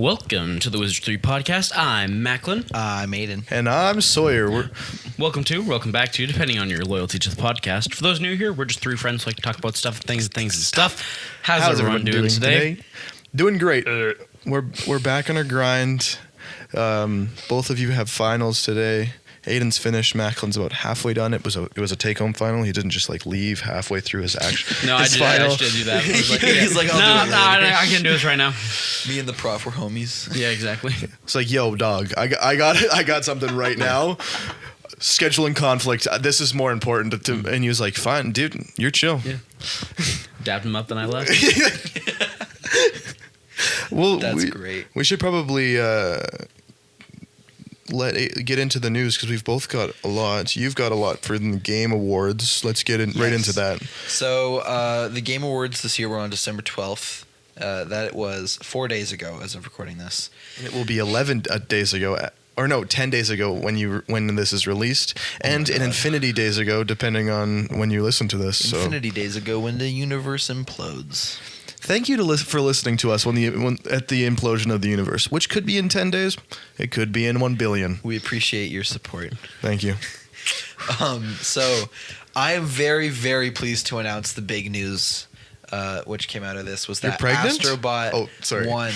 Welcome to the Wizards 3 podcast. I'm Macklin. I'm Aiden. And I'm Sawyer. Welcome back to, depending on your loyalty to the podcast. For those new here, we're just three friends who like to talk about stuff, things and stuff. How's everyone doing today? Doing great. We're back on our grind. Both of you have finals today. Aiden's finished. Macklin's about halfway done. It was a take-home final. He didn't just leave halfway through his action. No, I did do that. He's like, I'll do it later. I can do this right now. Me and the prof were homies. Yeah, exactly. It's like, yo, dog, I got something right now. Scheduling conflict. This is more important to. And he was like, fine, dude, you're chill. Yeah. Dabbed him up, then I left. Well, that's great. We should probably get into the news because we've both got a lot. You've got a lot for the Game Awards. Let's get right into that. So the Game Awards this year were on December 12th. That was 4 days ago as of recording this. And it will be 11 days ago, or no, 10 days ago when this is released, and an infinity days ago, depending on when you listen to this. Infinity days ago when the universe implodes. Thank you for listening to us at the implosion of the universe, which could be in 10 days. It could be in 1 billion. We appreciate your support. Thank you. So I am very, very pleased to announce the big news, which came out of this was that Astrobot won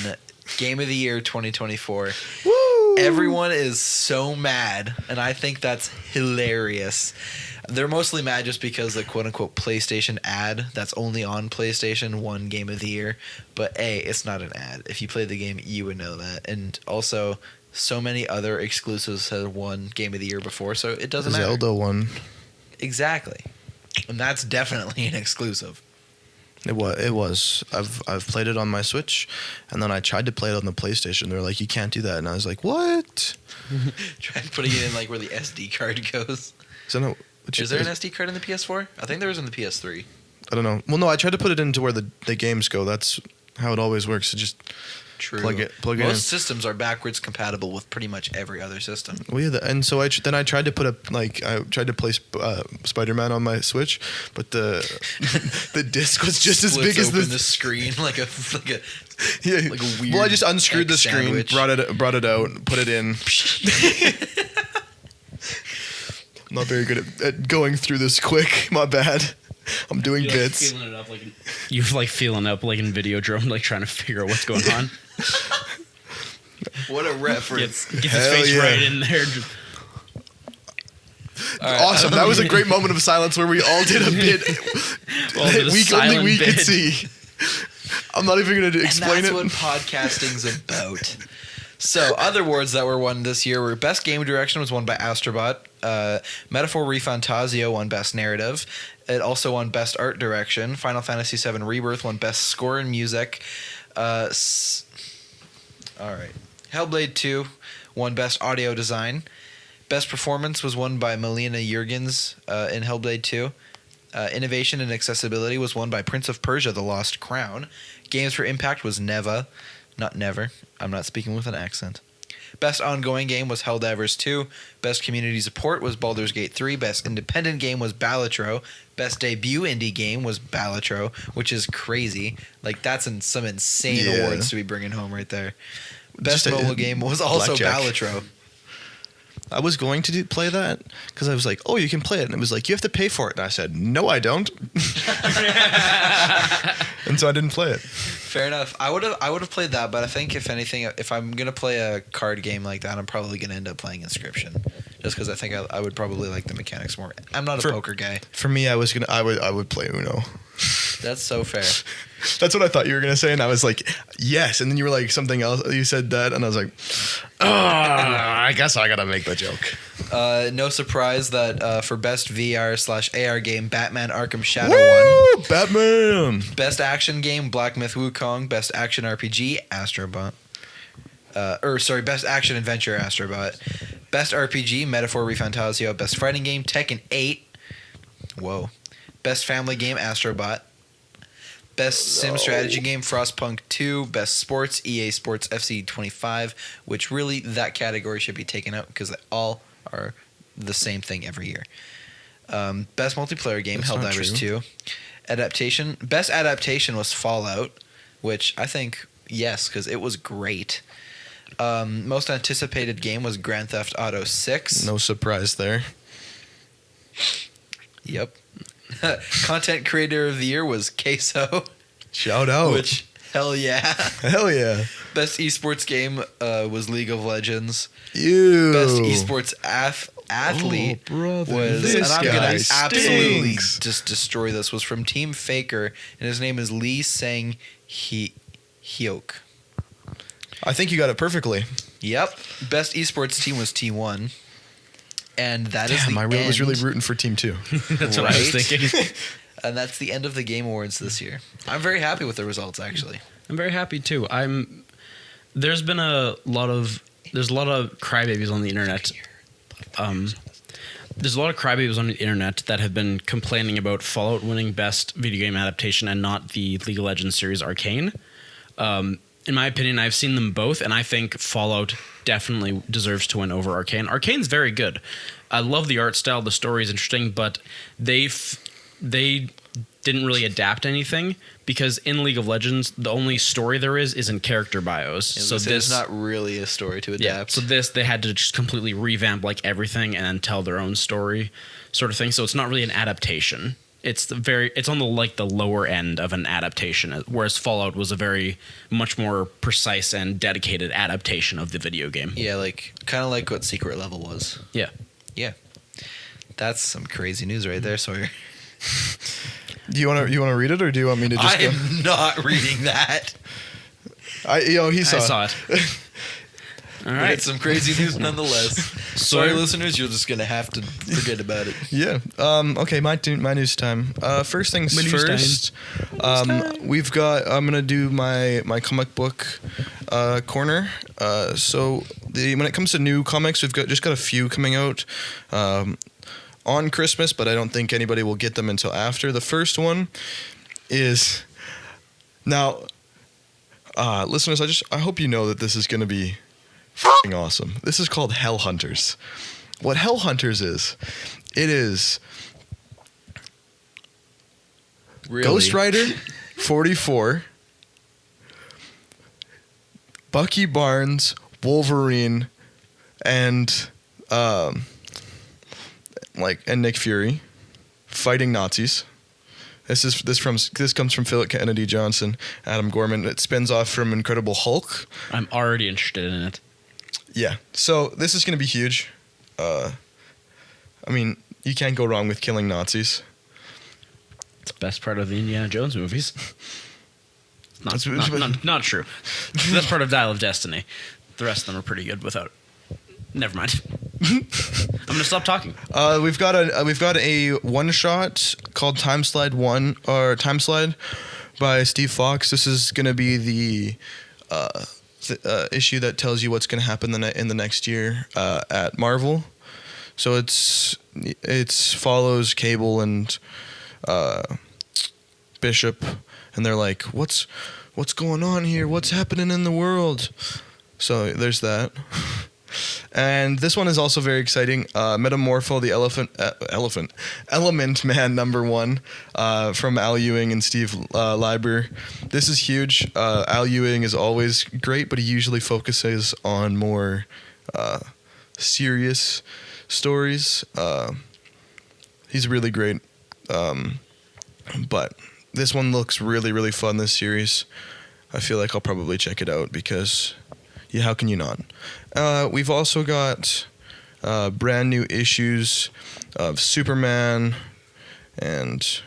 Game of the Year 2024. Woo! Everyone is so mad, and I think that's hilarious. They're mostly mad just because the quote-unquote PlayStation ad that's only on PlayStation won Game of the Year. But A, it's not an ad. If you played the game, you would know that. And also, so many other exclusives have won Game of the Year before, so it doesn't matter. Zelda won. Exactly. And that's definitely an exclusive. It was. I've played it on my Switch, and then I tried to play it on the PlayStation. They're like, you can't do that. And I was like, what? Tried putting it in where the SD card goes. Is there an SD card in the PS4? I think there is in the PS3. I don't know. Well, no, I tried to put it into where the games go. That's how it always works. It just plug it in. Most systems are backwards compatible with pretty much every other system. Well, yeah, and so I tried to put I tried to play Spider-Man on my Switch, but the disc was just as big as the screen like a weird. Well, I just unscrewed the screen, sandwich. brought it out, put it in. I'm not very good at going through this quick. My bad. I'm doing bits. You're feeling up like in Videodrome, trying to figure out what's going on. What a reference. Get his face right in there. Right. Awesome. That was a great moment of silence where we all did a bit only we could see. I'm not even going to explain it. And that's what podcasting's about. So, other awards that were won this year were Best Game Direction was won by Astrobot. Metaphor Refantasio won Best Narrative. It also won Best Art Direction. Final Fantasy VII Rebirth won Best Score and Music. All right. Hellblade 2 won Best Audio Design. Best Performance was won by Melina Jurgens in Hellblade 2. Innovation and Accessibility was won by Prince of Persia: The Lost Crown. Games for Impact was Neva. Not never. I'm not speaking with an accent. Best ongoing game was Helldivers 2. Best community support was Baldur's Gate 3. Best independent game was Balatro. Best debut indie game was Balatro, which is crazy. That's some insane awards to be bringing home right there. Best mobile game was also Balatro. I was going to play that because I was like, oh, you can play it. And it was like, you have to pay for it. And I said, no, I don't. And so I didn't play it. Fair enough. I would have played that, but I think if anything, if I'm going to play a card game like that, I'm probably going to end up playing Inscription. Just because I think I would probably like the mechanics more. I'm not a poker guy. For me, I would play Uno. That's so fair. That's what I thought you were going to say, and I was like, yes. And then you were like, something else. You said that, and I was like, oh, I guess I got to make the joke. No surprise that for Best VR/AR game, Batman Arkham Shadow won. won. Batman! Best action game, Black Myth Wukong. Best action RPG, Astrobot. Best action adventure, Astrobot. Best RPG, Metaphor Refantasio. Best fighting game, Tekken 8. Whoa. Best family game, Astrobot. Best sim strategy game, Frostpunk 2. Best sports, EA Sports FC 25, which really that category should be taken out because they all are the same thing every year. Best multiplayer game, Helldivers 2. Best adaptation was Fallout, which I think yes, because it was great. Most anticipated game was Grand Theft Auto 6. No surprise there. Yep. Content Creator of the Year was Queso. Shout out. Which, hell yeah. Hell yeah. Best esports game was League of Legends. Ew. Best esports athlete was, and I'm going to absolutely just destroy this, was from Team Faker, and his name is Lee Sang Hyok. I think you got it perfectly. Yep. Best esports team was T1. And that is the I end. was really rooting for Team 2. That's what I was thinking. And that's the end of the Game Awards this year. I'm very happy with the results, actually. I'm very happy too. There's been a lot of crybabies on the internet. There's a lot of crybabies on the internet that have been complaining about Fallout winning best video game adaptation and not the League of Legends series Arcane. In my opinion, I've seen them both, and I think Fallout definitely deserves to win over Arcane. Arcane's very good. I love the art style. The story is interesting, but they didn't really adapt anything because in League of Legends, the only story there is in character bios. So there's not really a story to adapt. Yeah, so they had to just completely revamp like everything and then tell their own story, sort of thing. So it's not really an adaptation. It's on the lower end of an adaptation, whereas Fallout was a very much more precise and dedicated adaptation of the video game. Yeah, kind of like what Secret Level was. Yeah. Yeah. That's some crazy news right there, Sawyer. Do you want to read it, or do you want me to just? I am not reading that. He saw. I saw it. All right. It's some crazy news nonetheless. Sorry, listeners, you're just gonna have to forget about it. Yeah. Okay. My news time. First things first. We've got. I'm gonna do my comic book corner. So when it comes to new comics, we've got a few coming out on Christmas, but I don't think anybody will get them until after. The first one is now. Listeners, I hope you know that this is gonna be f***ing awesome. This is called Hell Hunters. What Hell Hunters is, it is Really? Ghost Rider 44, Bucky Barnes, Wolverine, and Nick Fury fighting Nazis. This comes from Philip Kennedy Johnson, Adam Gorman. It spins off from Incredible Hulk. I'm already interested in it. Yeah. So this is going to be huge. You can't go wrong with killing Nazis. It's the best part of the Indiana Jones movies. Not true. The best part of Dial of Destiny. The rest of them are pretty good without it. Never mind. I'm gonna stop talking. We've got a one shot called Time Slide by Steve Fox. This is gonna be the issue that tells you what's gonna happen in the next year at Marvel. So it follows Cable and Bishop, and they're like, what's going on here? What's happening in the world? So there's that. And this one is also very exciting. Metamorpho, the Element Man #1 from Al Ewing and Steve Lieber. This is huge. Al Ewing is always great, but he usually focuses on more serious stories. He's really great. But this one looks really, really fun, this series. I feel like I'll probably check it out because, yeah, how can you not? We've also got brand new issues of Superman and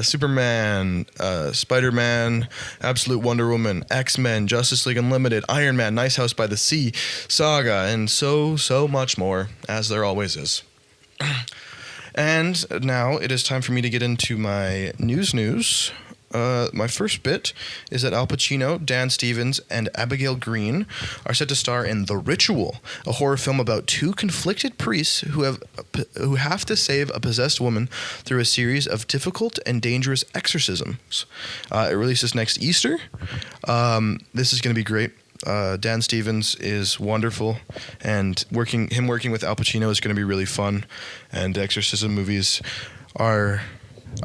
Superman, Spider-Man, Absolute Wonder Woman, X-Men, Justice League Unlimited, Iron Man, Nice House by the Sea, Saga, and so much more, as there always is. And now it is time for me to get into my news. My first bit is that Al Pacino, Dan Stevens, and Abigail Green are set to star in The Ritual, a horror film about two conflicted priests who have to save a possessed woman through a series of difficult and dangerous exorcisms. It releases next Easter. This is going to be great. Dan Stevens is wonderful, and working with Al Pacino is going to be really fun. And exorcism movies are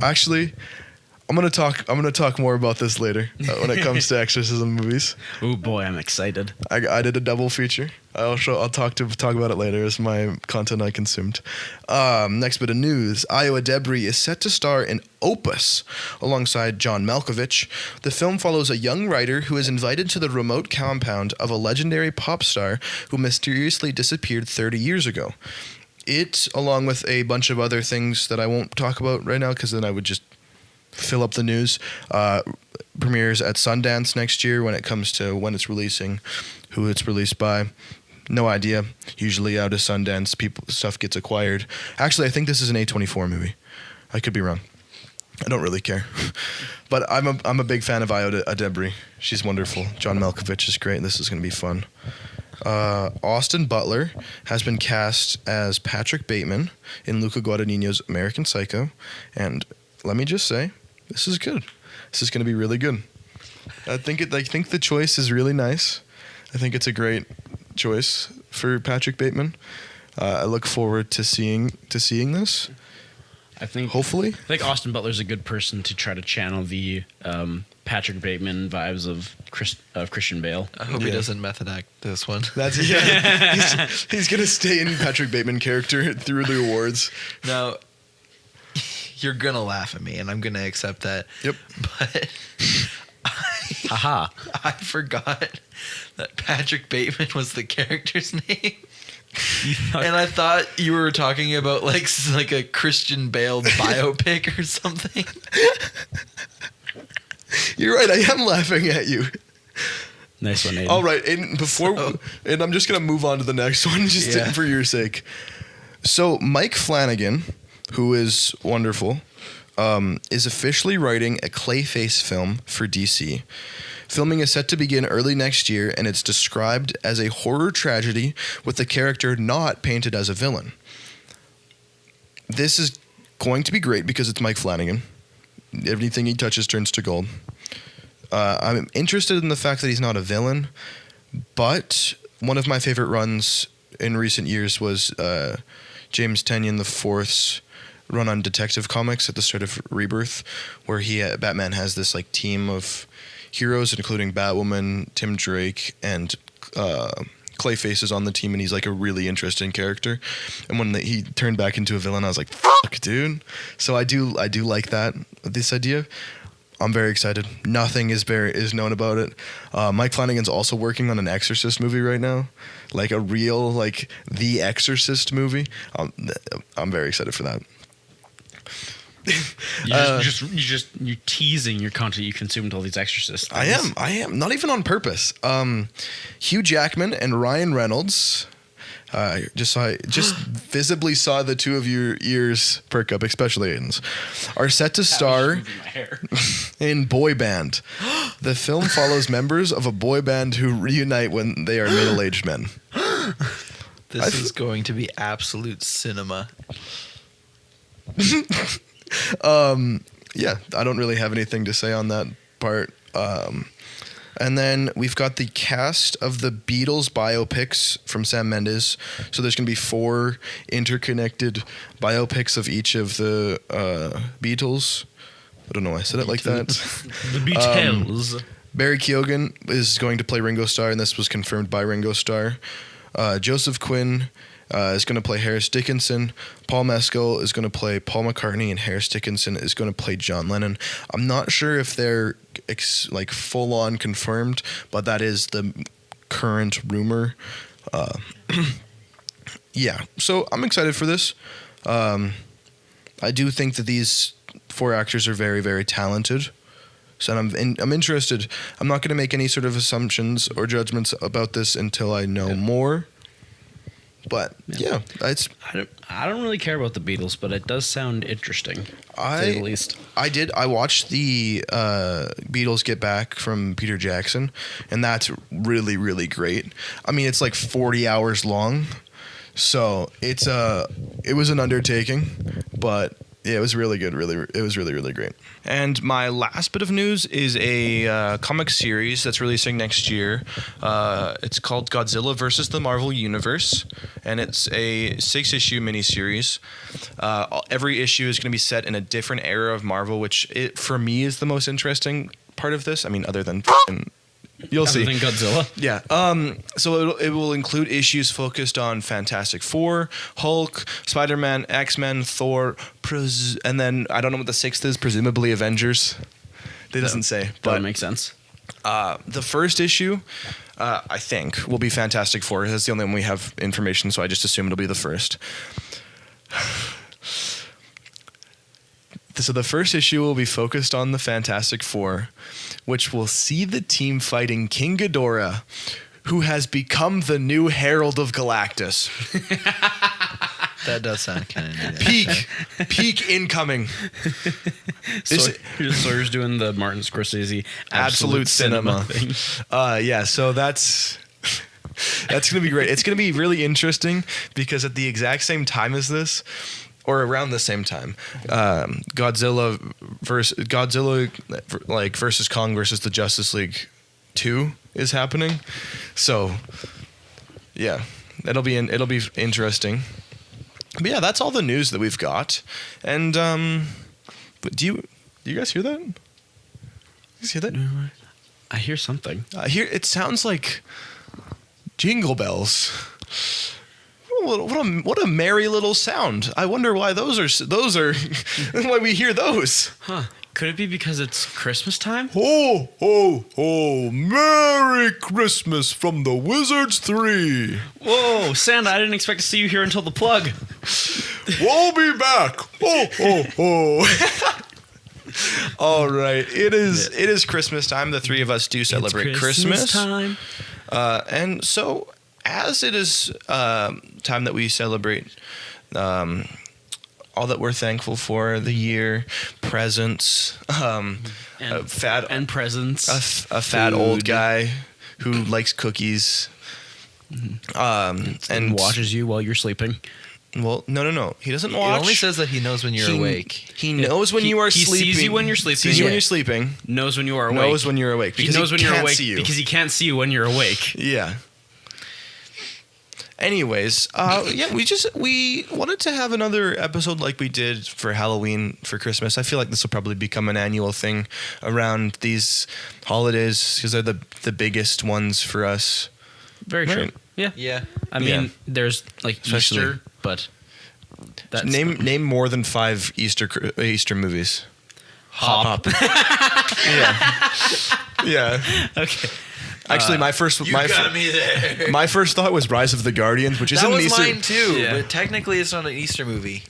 actually, I'm gonna talk more about this later when it comes to exorcism movies. Oh boy, I'm excited. I did a double feature. I'll talk about it later as my content I consumed. Next bit of news: Iowa Debris is set to star in Opus alongside John Malkovich. The film follows a young writer who is invited to the remote compound of a legendary pop star who mysteriously disappeared 30 years ago. It, along with a bunch of other things that I won't talk about right now because then I would just fill up the news, premieres at Sundance next year. When it comes to when it's releasing, who it's released by, no idea. Usually out of Sundance, stuff gets acquired. Actually, I think this is an A24 movie. I could be wrong. I don't really care. But I'm a big fan of Iowa Debris. She's wonderful. John Malkovich is great. This is going to be fun. Austin Butler has been cast as Patrick Bateman in Luca Guadagnino's American Psycho. And let me just say, this is good. This is going to be really good. I think the choice is really nice. I think it's a great choice for Patrick Bateman. I look forward to seeing this. I think hopefully. I think Austin Butler's a good person to try to channel the Patrick Bateman vibes of Christian Bale. I hope he doesn't method act this one. That's he's gonna stay in Patrick Bateman character through the awards. Now, you're gonna laugh at me, and I'm gonna accept that. Yep. But I forgot that Patrick Bateman was the character's name. And I thought you were talking about like a Christian Bale biopic or something. You're right. I am laughing at you. Nice one, Aiden. All right, and I'm just gonna move on to the next one, just for your sake. So Mike Flanagan, who is wonderful, is officially writing a Clayface film for DC. Filming is set to begin early next year, and it's described as a horror tragedy with the character not painted as a villain. This is going to be great because it's Mike Flanagan. Everything he touches turns to gold. I'm interested in the fact that he's not a villain, but one of my favorite runs in recent years was James Tynion IV's run on Detective Comics at the start of Rebirth, where Batman has this like team of heroes, including Batwoman, Tim Drake, and Clayface is on the team, and he's like a really interesting character. And when he turned back into a villain, I was like, "Fuck, dude!" So I do like this idea. I'm very excited. Nothing is known about it. Mike Flanagan's also working on an Exorcist movie right now, like a real The Exorcist movie. I'm very excited for that. You're teasing your content you consumed all these Exorcist things. I am not even on purpose. Hugh Jackman and Ryan Reynolds. Just visibly saw the two of your ears perk up, especially Aiden's, are set to star in Boy Band. The film follows members of a boy band who reunite when they are middle-aged men. This is going to be absolute cinema. Yeah, I don't really have anything to say on that part. And then we've got the cast of the Beatles biopics from Sam Mendes. So there's going to be 4 interconnected biopics of each of the Beatles. I don't know why I said it like that. The Beatles. Barry Keoghan is going to play Ringo Starr, and this was confirmed by Ringo Starr. Joseph Quinn is going to play Harris Dickinson. Paul Mescal is going to play Paul McCartney, and Harris Dickinson is going to play John Lennon. I'm not sure if they're full on confirmed, but that is the current rumor. Yeah, so I'm excited for this. I do think that these 4 actors are very, very talented. So I'm interested. I'm not going to make any sort of assumptions or judgments about this until I know more. But yeah, I don't really care about the Beatles, but it does sound interesting, to say the least. I watched the Beatles Get Back from Peter Jackson, and that's really, really great. I mean, it's like 40 hours long, so it was an undertaking, but Yeah, it was really good. It was really great. And my last bit of news is a comic series that's releasing next year. It's called Godzilla versus the Marvel Universe, and it's a 6-issue miniseries. Every issue is going to be set in a different era of Marvel, which for me is the most interesting part of this. I mean, other than you'll see. Other than Godzilla. Yeah. So it will include issues focused on Fantastic Four, Hulk, Spider-Man, X-Men, Thor, and then I don't know what the 6th is. Presumably Avengers. It doesn't say. That But would make sense. the first issue, I think, will be Fantastic Four. That's the only one we have information, so I just assume it'll be the first. So the first issue will be focused on the Fantastic Four, which will see the team fighting King Ghidorah, who has become the new Herald of Galactus. That does sound kind of neat. Peak incoming. Sawyer's doing the Martin Scorsese Absolute cinema thing. Yeah, so that's going to be great. It's going to be really interesting because at the exact same time as this, or around the same time, Godzilla versus Kong versus the Justice League 2 is happening. So yeah, it'll be interesting. But yeah, that's all the news that we've got. And but do you guys hear that? You hear that? I hear something. It sounds like jingle bells. What a merry little sound. I wonder why those are why we hear those. Huh. Could it be because it's Christmas time? Ho, ho, ho. Merry Christmas from the Wizards 3. Whoa, Santa, I didn't expect to see you here until the plug. We'll be back. Ho, ho, ho. All right. It is Christmas time. The three of us do celebrate Christmas time. And so as it is time that we celebrate all that we're thankful for, the year, presents, and presents, a fat old guy who likes cookies, and watches you while you're sleeping. Well, no. He doesn't watch. It only says that he knows when you're awake. He knows when you are sleeping. He sees you when you're sleeping. Sees you when you're sleeping. Knows when you are awake. Knows when you're awake. He knows when you're awake because he can't see you when you're awake. Yeah. Anyways, we wanted to have another episode like we did for Halloween for Christmas. I feel like this will probably become an annual thing around these holidays because they're the biggest ones for us. Very true. Right. Yeah. Yeah. I mean, there's like Especially- Easter, but that's Name more than 5 Easter movies. Hop. Yeah. Okay. Actually, my first You got me there. my first thought was Rise of the Guardians, which That isn't an was Easter. mine too, Yeah. but technically it's not an Easter movie.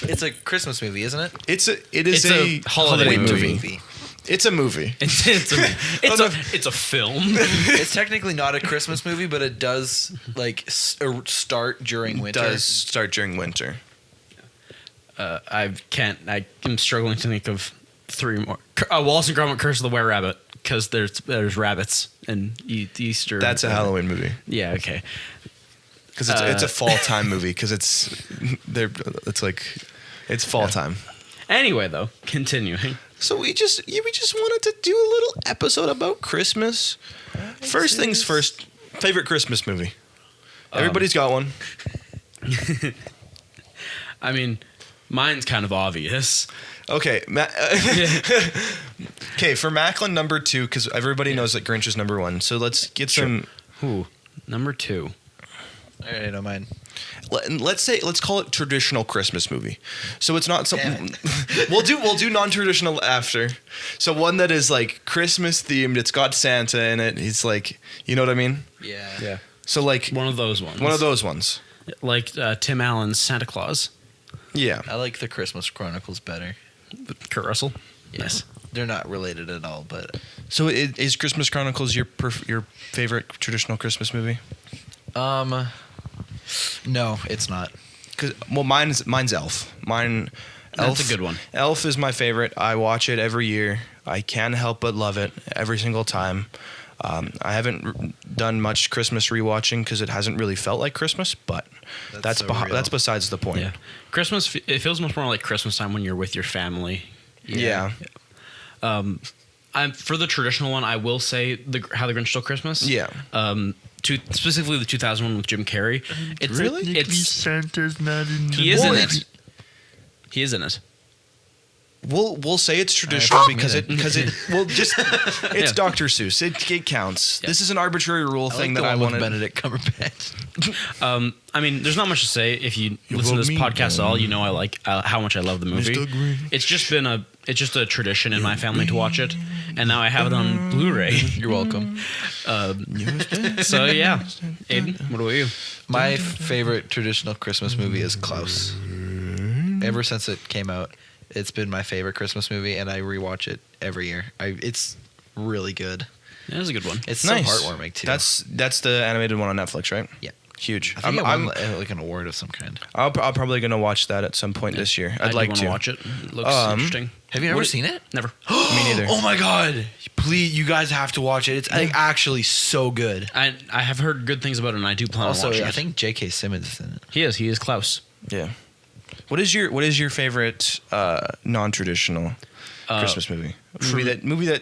It's a Christmas movie, isn't it? It is It's a a holiday movie. movie. It's a movie. It's a film. It's technically not a Christmas movie, but it does start during winter. Does start during winter. I'm struggling to think of 3 more. Wallace and Gromit: Curse of the Were-Rabbit, because there's rabbits in Easter. That's a Halloween movie. Yeah. Okay. Because it's a fall time movie. Because it's fall time. Anyway, though, continuing. So we just wanted to do a little episode about Christmas. First things first. Favorite Christmas movie. Everybody's got one. I mean, mine's kind of obvious. Okay, okay. For Macklin, number 2, because everybody knows that Grinch is number 1. So let's get some. Ooh, number 2. I already know mine. Let's call it traditional Christmas movie. So it's not something we'll do non-traditional after. So one that is like Christmas themed. It's got Santa in it. He's like, you know what I mean? Yeah. So like One of those ones. one of those ones. Like Tim Allen's Santa Claus. Yeah. I like the Christmas Chronicles better. Kurt Russell. Yes. They're not related at all, but So is Christmas Chronicles your favorite traditional Christmas movie? no, it's not. Mine's Elf. Elf. That's a good one. Elf is my favorite. I watch it every year. I can't help but love it every single time. I haven't done much Christmas rewatching because it hasn't really felt like Christmas, but that's besides the point. Yeah. Christmas, it feels much more like Christmas time when you're with your family. Yeah. For the traditional one, I will say How the Grinch Stole Christmas. Yeah. Specifically the 2001 with Jim Carrey. It's Really? Santa's not in He is in it. He is in it. We'll say it's traditional because it's Yeah. Dr. Seuss. It counts. This is an arbitrary rule thing that I wanted. Benedict Cumberbatch. I mean, there's not much to say. If you listen to this podcast at all, you know I like how much I love the movie. Mr. Green. It's just a tradition in my family to watch it, and now I have it on Blu-ray. You're welcome. So yeah, Aiden, what about you? My favorite traditional Christmas movie is Klaus. Ever since it came out, it's been my favorite Christmas movie, and I rewatch it every year. It's really good. That was a good one. It's Nice. so heartwarming too. That's the animated one on Netflix, right? Yeah. Huge. I think I'm like an award of some kind. I'm probably gonna watch that at some point this year. I'd like want to watch it. It looks interesting. Have you ever seen it? Never. Me neither. Oh my god! Please, you guys have to watch it. It's like, actually so good. I have heard good things about it, and I do plan on Also, watching it. I think J.K. Simmons is in it. He is Klaus. Yeah. What is your favorite non-traditional Christmas movie? Movie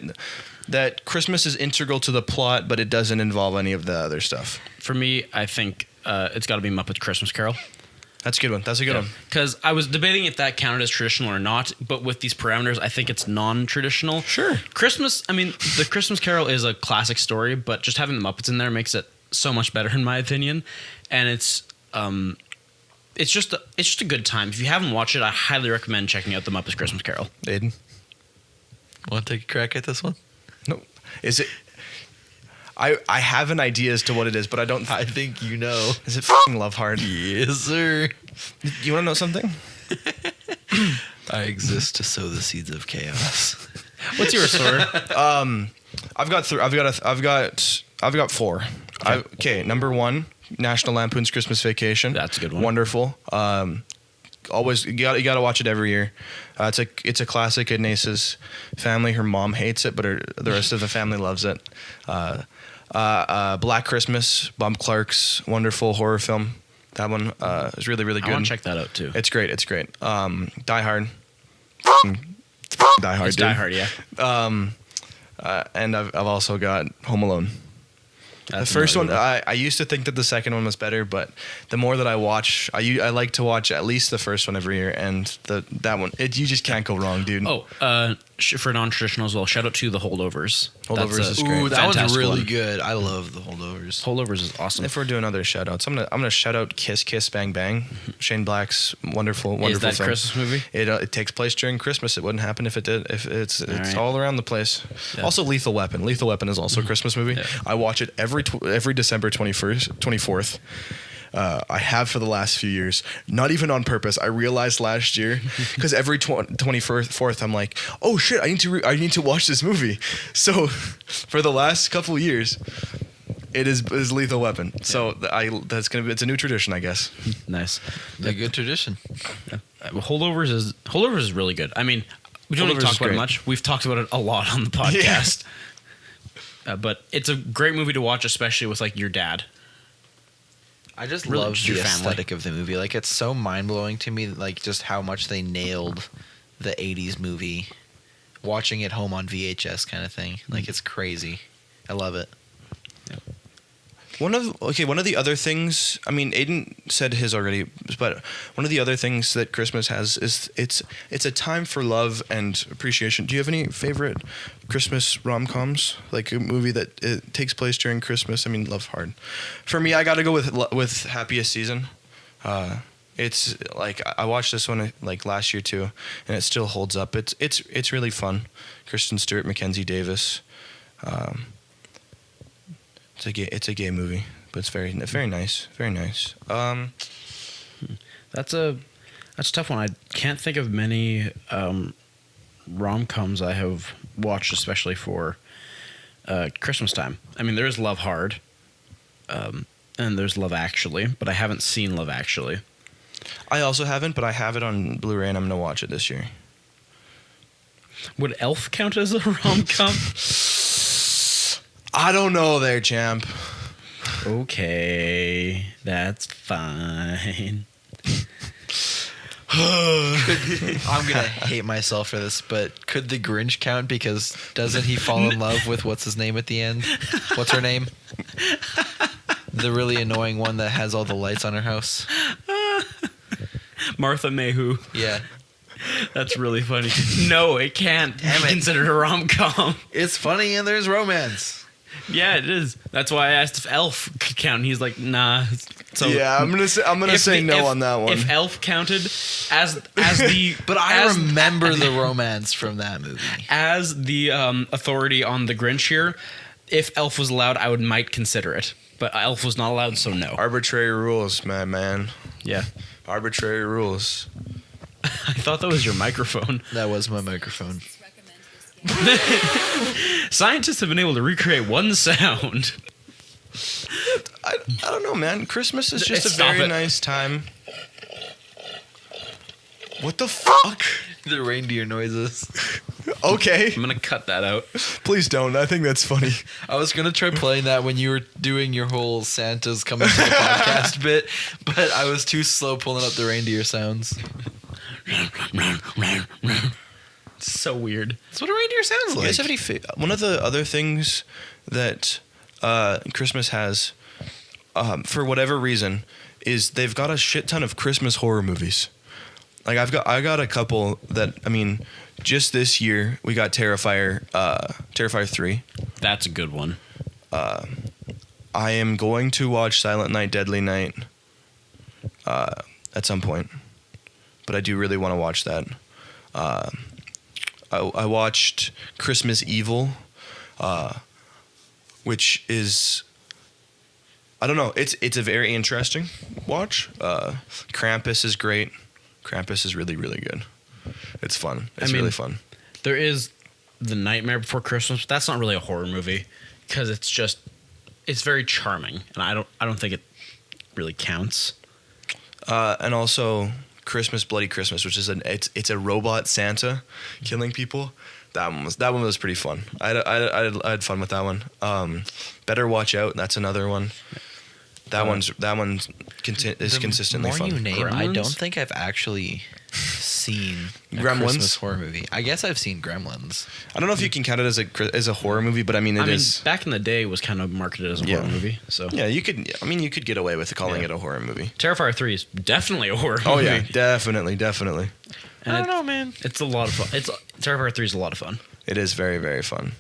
that Christmas is integral to the plot, but it doesn't involve any of the other stuff. For me, I think it's got to be Muppet Christmas Carol. That's a good one. That's a good one. Because I was debating if that counted as traditional or not, but with these parameters, I think it's non-traditional. Sure. Christmas, I mean, the Christmas Carol is a classic story, but just having the Muppets in there makes it so much better, in my opinion. And it's just a good time. If you haven't watched it, I highly recommend checking out the Muppets Christmas Carol. Aiden? Want to take a crack at this one? No. Is it... I have an idea as to what it is, but I don't... I think you know. Is it f***ing Love Hard? Yes, sir. You want to know something? I exist to sow the seeds of chaos. What's yours, Sawyer? I've got four. Okay, number one, National Lampoon's Christmas Vacation. That's a good one. Wonderful. Always you got to watch it every year. It's a classic in Nace's family. Her mom hates it, but the rest of the family loves it. Black Christmas, Bob Clark's wonderful horror film. That one is really, really good. I want to check that out too. It's great. It's great. Die Hard. Die Hard. It's dude. Die Hard, yeah. And I've also got Home Alone. That's The first one, another I used to think that the second one was better, but the more that I watch, I like to watch at least the first one every year, and that one, you just can't go wrong, dude. Oh, for non-traditional as well, shout out to The Holdovers. Holdovers That's is great. Ooh, that one's fantastic really one. good. I love the Holdovers. Holdovers is awesome. If we're doing other shout outs, I'm gonna shout out Kiss Kiss Bang Bang, Shane Black's wonderful Is that film. Christmas movie? It takes place during Christmas. It wouldn't happen if it did. If it's right. all around the place. Yeah. Also, Lethal Weapon. Lethal Weapon is also a Christmas movie. Yeah. I watch it every December 24th. I have for the last few years, not even on purpose. I realized last year because every 24th, I'm like, oh shit, I need to watch this movie. So for the last couple of years, it is Lethal Weapon. So it's a new tradition, I guess. Nice. A good tradition. Holdovers is really good. I mean, we don't Holdovers really talk is about it great. much. We've talked about it a lot on the podcast. But it's a great movie to watch, especially with like your dad. I just Really, love just the your family. aesthetic of the movie. Like, it's so mind-blowing to me, like, just how much they nailed the 80s movie. Watching it home on VHS kind of thing. Like, it's crazy. I love it. One of the other things, I mean, Aiden said his already, but one of the other things that Christmas has is it's a time for love and appreciation. Do you have any favorite Christmas rom-coms? Like a movie that it takes place during Christmas? I mean, Love Hard. For me, I got to go with Happiest Season. It's like I watched this one like last year too, and it still holds up. It's really fun. Kristen Stewart, Mackenzie Davis. It's a gay movie, but it's very nice. Very nice. That's a tough one. I can't think of many rom-coms I have watched, especially for Christmas time. I mean, there is Love Hard, and there's Love Actually, but I haven't seen Love Actually. I also haven't, but I have it on Blu-ray, and I'm gonna watch it this year. Would Elf count as a rom-com? I don't know there, champ. Okay, that's fine. I'm gonna hate myself for this, but could the Grinch count? Because doesn't he fall in love with what's his name at the end? What's her name? The really annoying one that has all the lights on her house. Martha Mayhew. Yeah, That's really funny. No, it can't Damn be it. considered a rom-com. it's funny and there's romance. Yeah, it is. That's why I asked if Elf could count. And he's like, nah. So yeah, I'm gonna say no on that one. If Elf counted as the But I as- remember the romance from that movie. as the authority on the Grinch here, if Elf was allowed, I might consider it. But Elf was not allowed, so no. Arbitrary rules, man. Yeah. Arbitrary rules. I thought that was your microphone. That was my microphone. Scientists have been able to recreate one sound. I don't know, man. Christmas is just a Stop very it. nice time. What the fuck? The reindeer noises. Okay, I'm gonna cut that out. please don't. I think that's funny. I was gonna try playing that when you were doing your whole Santa's coming to the podcast bit, but I was too slow pulling up the reindeer sounds. So weird. That's what a reindeer sounds You like. guys have any one of the other things that Christmas has, for whatever reason, is they've got a shit ton of Christmas horror movies. Like I got a couple that, I mean, just this year we got Terrifier 3. That's a good one. I am going to watch Silent Night, Deadly Night at some point, but I do really want to watch that. I watched Christmas Evil, which is, I don't know, it's a very interesting watch. Krampus is great. Krampus is really, really good. It's fun. It's really fun. There is The Nightmare Before Christmas, but that's not really a horror movie because it's very charming, and I don't think it really counts. And also Christmas Bloody Christmas, which is it's a robot Santa killing people. That one was pretty fun. I had fun with that one. Better Watch Out. That's another one. That one's is consistently more fun. you name, I Gremlins? don't think I've actually seen a Gremlins? Christmas horror movie. I guess I've seen Gremlins. I don't know if you can count it as a horror movie, but I mean it is. Back in the day, it was kind of marketed as a horror movie. So Yeah, you could. I mean, you could get away with calling it a horror movie. Terrifier 3 is definitely a horror Oh movie. yeah, definitely. And I don't know, man. It's a lot of fun. Terrifier 3 is a lot of fun. It is very, very fun.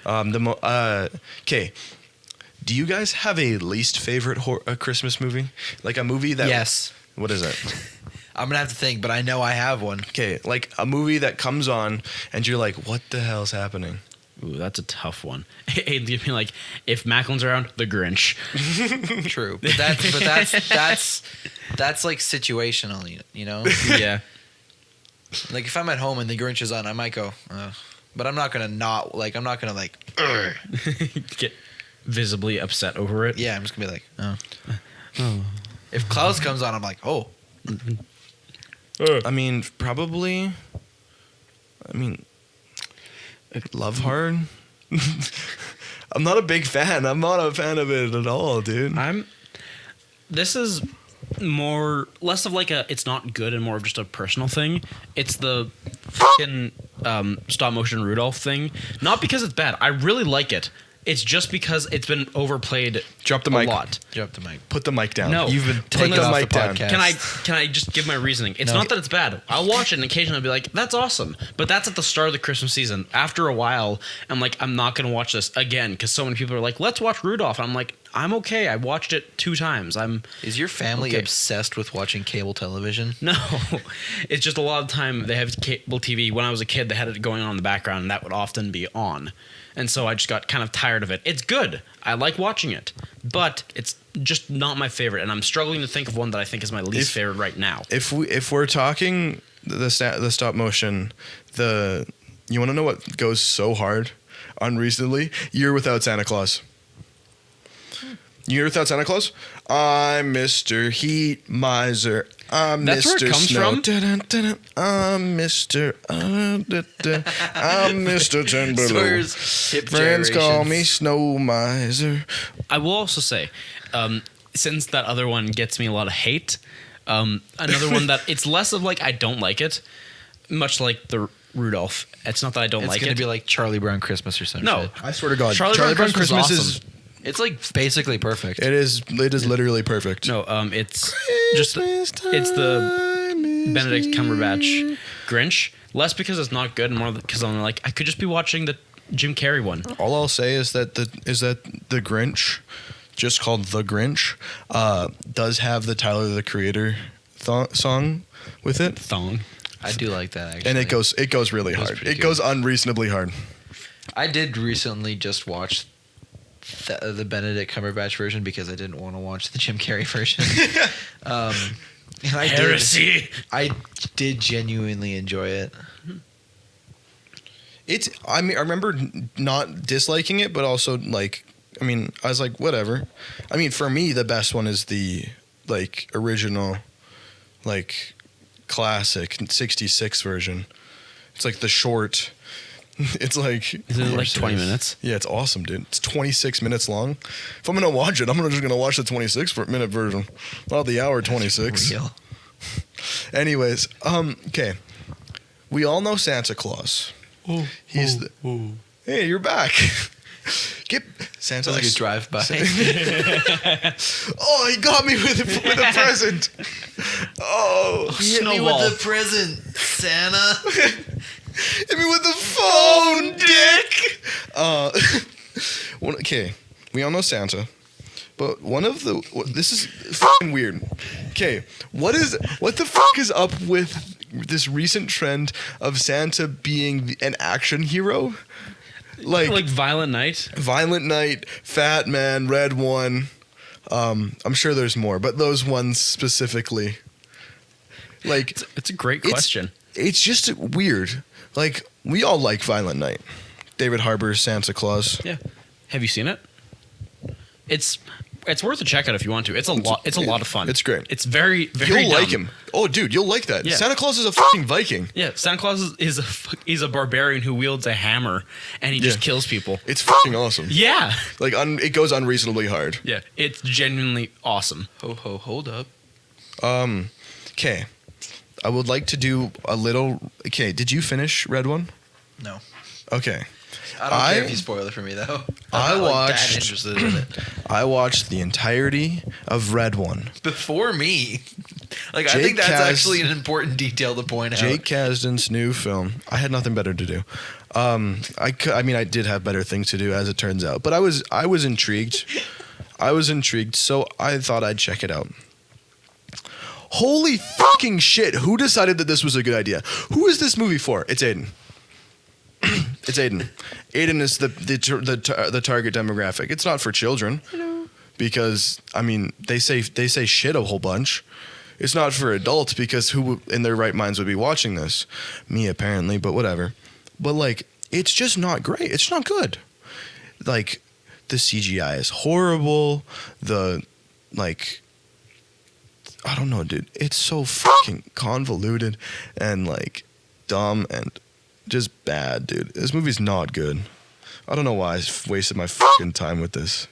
Okay. Do you guys have a least favorite Christmas movie? Like a movie that. Yes. What is it? I'm gonna have to think, but I know I have one. Okay, like a movie that comes on and you're like, what the hell's happening? Ooh, that's a tough one. Aiden's gonna be like, if Macklin's around, The Grinch. True, but that's like situational, you know. Yeah. Like if I'm at home and The Grinch is on, I might go, but I'm not gonna I'm not gonna like. Get visibly upset over it. Yeah, I'm just gonna be like, oh. If Klaus comes on, I'm like, oh. I mean, probably. I mean, Love Hard. I'm not a big fan. I'm not a fan of it at all, dude. This is less of like it's not good and more of just a personal thing. It's the fucking stop motion Rudolph thing. Not because it's bad. I really like it. It's just because it's been overplayed Drop the a mic. lot. Drop the mic. Put the mic down. No. You've been Put taken the off mic the down. podcast. Can I just give my reasoning? It's No. not that it's bad. I'll watch it and occasionally I'll be like, that's awesome. But that's at the start of the Christmas season. After a while, I'm like, I'm not going to watch this again because so many people are like, let's watch Rudolph. And I'm like, I'm okay. I watched it 2 times. Is your family Okay. obsessed with watching cable television? No, it's just a lot of time they have cable TV. When I was a kid, they had it going on in the background, and that would often be on. And so I just got kind of tired of it. It's good. I like watching it, but it's just not my favorite. And I'm struggling to think of one that I think is my least favorite right now. If we're talking the stop motion, you want to know what goes so hard on recently? Year Without Santa Claus. You hear without Santa Claus? I'm Mr. Heat Miser. I'm That's where it Mr. comes Snow. from? Dun-dun-dun-dun. I'm Mr. I'm Mr. Ten Below. Sawyer's hip Friends call me gyrations. Snow Miser. I will also say, since that other one gets me a lot of hate, another one that it's less of like I don't like it, much like the Rudolph. It's not that I don't It's like gonna it. be like Charlie Brown Christmas or something. No. I swear to God, Charlie Brown Christmas is awesome. It's like basically perfect. It is literally perfect. No, it's just it's the Benedict Cumberbatch Grinch. Less because it's not good, and more because I'm like I could just be watching the Jim Carrey one. All I'll say is that the Grinch, just called The Grinch, does have the Tyler the Creator song with it, Thong. I do like that actually. and it goes really hard. pretty It goes unreasonably hard. I did recently just watch the Benedict Cumberbatch version because I didn't want to watch the Jim Carrey version. And I did genuinely enjoy it. I remember not disliking it, but also like, I was like, whatever. For me, the best one is the like original, like classic '66 version. It's like the short. It's like, Is it like 20 minutes? yeah, it's awesome, dude. It's 26 minutes long. If I'm gonna watch it, I'm just gonna watch the 26-minute version, not the hour 26. Real. Anyways, okay. We all know Santa Claus. He's the. Hey, you're back. Get Santa. Sounds like a drive-by. Oh, he got me with a present. Oh, Hit me with the present, Santa. hit me with the phone, dick. Okay, we all know Santa, but this is fucking weird. Okay, what the fuck is up with this recent trend of Santa being an action hero? Like Violent Night. Violent Night, Fat Man, Red One. I'm sure there's more, but those ones specifically. Like, It's a great question. It's just weird. Like, we all like Violent Night. David Harbour's Santa Claus. Yeah. Have you seen it? It's worth a check out if you want to. It's a lot of fun. It's great. It's very, very You'll like dumb. him. Oh, dude, you'll like that. Yeah. Santa Claus is a fucking Viking. Yeah, Santa Claus is a barbarian who wields a hammer and he just Yeah. kills people. It's fucking awesome. Yeah. Like, it goes unreasonably hard. Yeah, it's genuinely awesome. Ho ho, hold up. Okay. I would like to do a little. Okay, did you finish Red One? No. Okay. I don't care if you spoil it for me though. I I'm not, like, watched- that interested in it. I watched the entirety of Red One. Before me. Like I Jake think that's Kaz- actually an important detail to point Jake out. Kasdan's new film. I had nothing better to do. I did have better things to do, as it turns out. But I was intrigued. So I thought I'd check it out. Holy fucking shit! Who decided that this was a good idea? Who is this movie for? It's Aiden. It's Aiden. Aiden is the target demographic. It's not for children. Because they say shit a whole bunch. It's not for adults because who in their right minds would be watching this? Me apparently, but whatever. But like, it's just not great. It's not good. Like, the CGI is horrible. I don't know, dude. It's so fucking convoluted and like dumb and just bad, dude. This movie's not good. I don't know why I wasted my fucking time with this.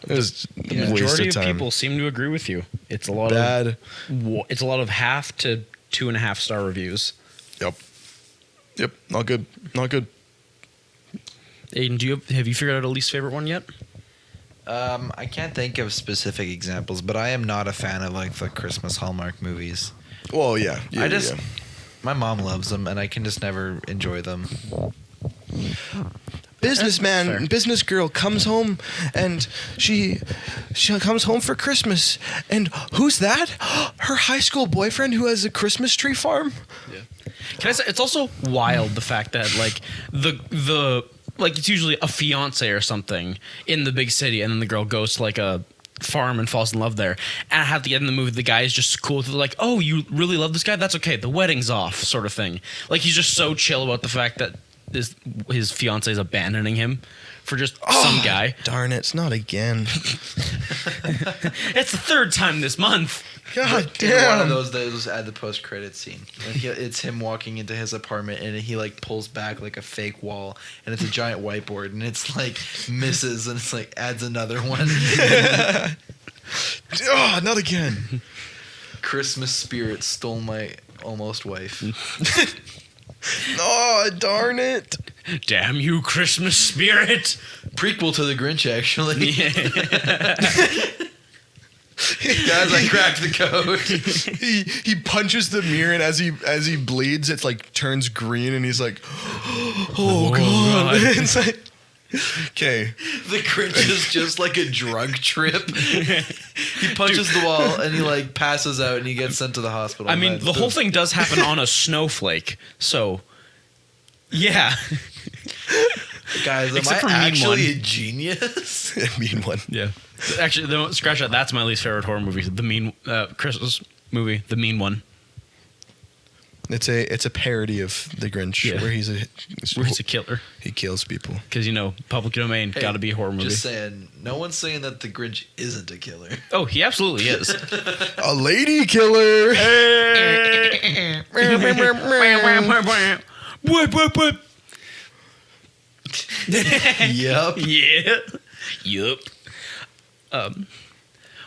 It was The a waste majority of of time. people seem to agree with you. It's a lot Bad. it's a lot of 1/2 to 2.5 star reviews. Yep. Not good. Not good. Aiden, have you figured out a least favorite one yet? I can't think of specific examples, but I am not a fan of like the Christmas Hallmark movies. Well, yeah. Yeah. My mom loves them, and I can just never enjoy them. Businessman, business girl comes home, and she comes home for Christmas, and who's that? Her high school boyfriend who has a Christmas tree farm. Can I say it's also wild the fact that like the like it's usually a fiance or something in the big city, and then the girl goes to like a farm and falls in love there. And at the end of the movie, the guy is just cool with it, like, oh, you really love this guy? That's okay. The wedding's off, sort of thing. Like he's just so chill about the fact that his fiance is abandoning him. for just some guy. Darn it, it's not again. It's the third time this month. God In one damn. of those, they just add the post-credit scene. And it's him walking into his apartment, and he like pulls back like a fake wall, and it's a giant whiteboard, and it's like misses, and it's like adds another one. Oh, not again. Christmas spirit stole my almost wife. Oh, darn it. Damn you, Christmas spirit. Prequel to the Grinch, actually. Guys, I cracked the code. He punches the mirror, and as he bleeds, it's like turns green, and he's like, "Oh God!" It's like, okay, The Grinch is just like a drug trip. He punches the wall, and he like passes out, and he gets sent to the hospital. I mean, the whole thing does happen on a snowflake, so yeah. Guys, am Except for I Mean actually One. a genius? mean one. Yeah. Actually, don't scratch that. That's my least favorite horror movie. The mean Christmas movie, The Mean One. It's a parody of The Grinch, Yeah. where he's a killer. he kills people. Because, public domain, got to be a horror movie. Just saying, no one's saying that the Grinch isn't a killer. Oh, he absolutely is. A lady killer. What? Yep. Yeah. Yup.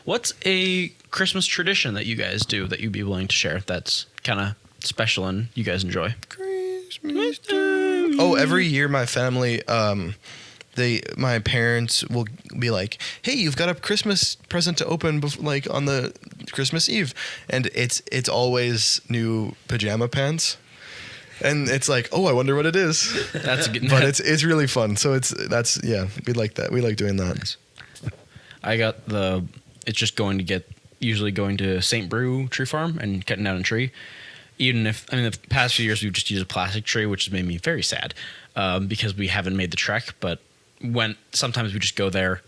What's a Christmas tradition that you guys do that you'd be willing to share that's kind of special and you guys enjoy? Christmas time. Oh, every year my family, my parents will be like, "Hey, you've got a Christmas present to open like on the Christmas Eve," and it's always new pajama pants. And it's like, oh, I wonder what it is. That's a good. But it's really fun. So we like that. We like doing that. I got it's just usually going to St. Brew Tree Farm and cutting down a tree. Even if, the past few years we've just used a plastic tree, which has made me very sad because we haven't made the trek. But sometimes we just go there,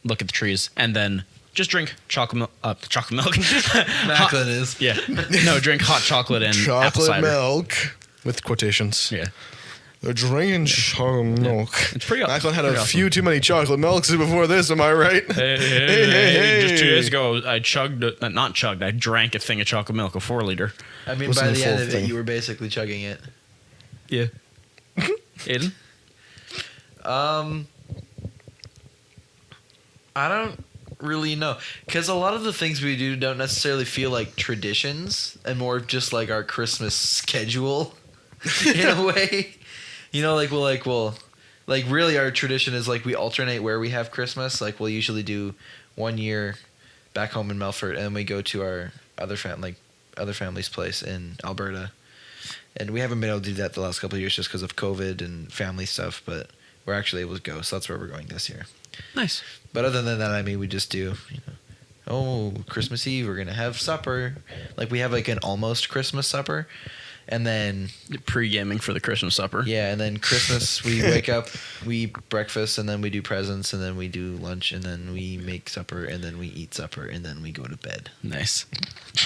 look at the trees, and then just drink chocolate milk. Macklin is. Yeah. No, drink hot chocolate and apple Chocolate cider. milk with quotations. Yeah. They're drinking chocolate milk. It's pretty. Macklin had pretty a awesome. few too many chocolate milks before this. Am I right? Hey. Just 2 days ago, I I drank a thing of chocolate milk, a 4-liter. I mean, Wasn't by the the full end of thing. it, you were basically chugging it. Yeah. Aiden? I don't really know, because a lot of the things we do don't necessarily feel like traditions, and more of just like our Christmas schedule, in a way. We'll really our tradition is like we alternate where we have Christmas. Like we'll usually do 1 year back home in Melfort, and we go to our other family's place in Alberta. And we haven't been able to do that the last couple of years just because of COVID and family stuff, but we're actually able to go, so that's where we're going this year. Nice. But other than that, we just do, Christmas Eve, we're going to have supper. Like, we have, like, an almost Christmas supper. And then... Pre-gaming for the Christmas supper. Yeah, and then Christmas, we wake up, we eat breakfast, and then we do presents, and then we do lunch, and then we make supper, and then we eat supper, and then we go to bed. Nice.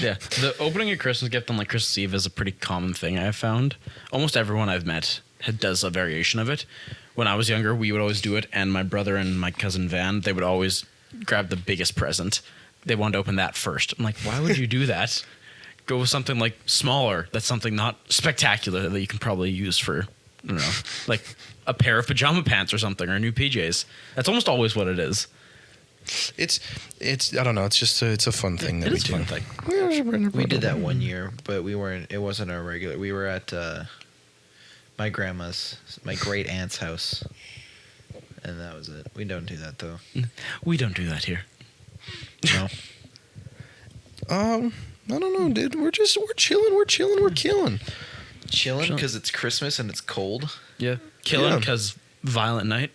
Yeah. The opening a Christmas gift on, like, Christmas Eve is a pretty common thing I've found. Almost everyone I've met does a variation of it. When I was younger, we would always do it, and my brother and my cousin Van, they would always grab the biggest present. They wanted to open that first. I'm like, why would you do that? Go with something like smaller. That's something not spectacular that you can probably use for, I don't know, like a pair of pajama pants or something, or new PJs. That's almost always what it is. It's I don't know. It's just it's a fun thing that It we is do. a fun thing. We did that 1 year, but it wasn't our regular. We were at my great aunt's house, and that was it. We don't do that, though. We don't do that here. No. I don't know, dude. We're chilling. We're killing. Chilling because it's Christmas and it's cold. Yeah. Killing Yeah. because violent night.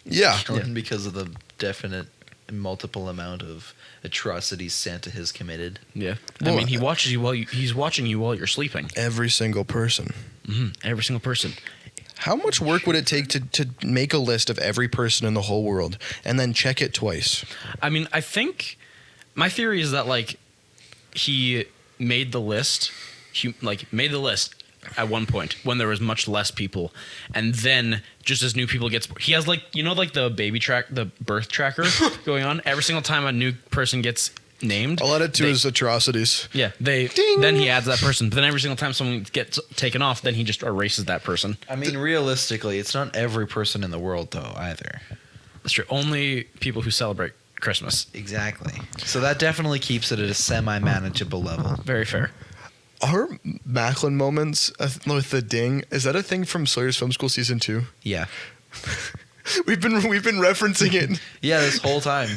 Yeah. Chilling because of the definite multiple amount of atrocities Santa has committed. Yeah. Well, I mean, he's watching you while you're sleeping. Every single person. Every single person. How much work would it take to make a list of every person in the whole world and then check it twice? I mean, I think my theory is that like he made the list. He made the list at one point when there was much less people, and then just as new people gets, he has like the baby track, the birth tracker going on. Every single time a new person gets named, I'll add it to his atrocities. Yeah, then he adds that person. But then every single time someone gets taken off, then he just erases that person. I mean, realistically, it's not every person in the world though either. That's true. Only people who celebrate Christmas. Exactly. So that definitely keeps it at a semi-manageable level. Very fair. Are Macklin moments with the ding, is that a thing from Sawyer's Film School season 2? Yeah. We've been referencing it. Yeah, this whole time.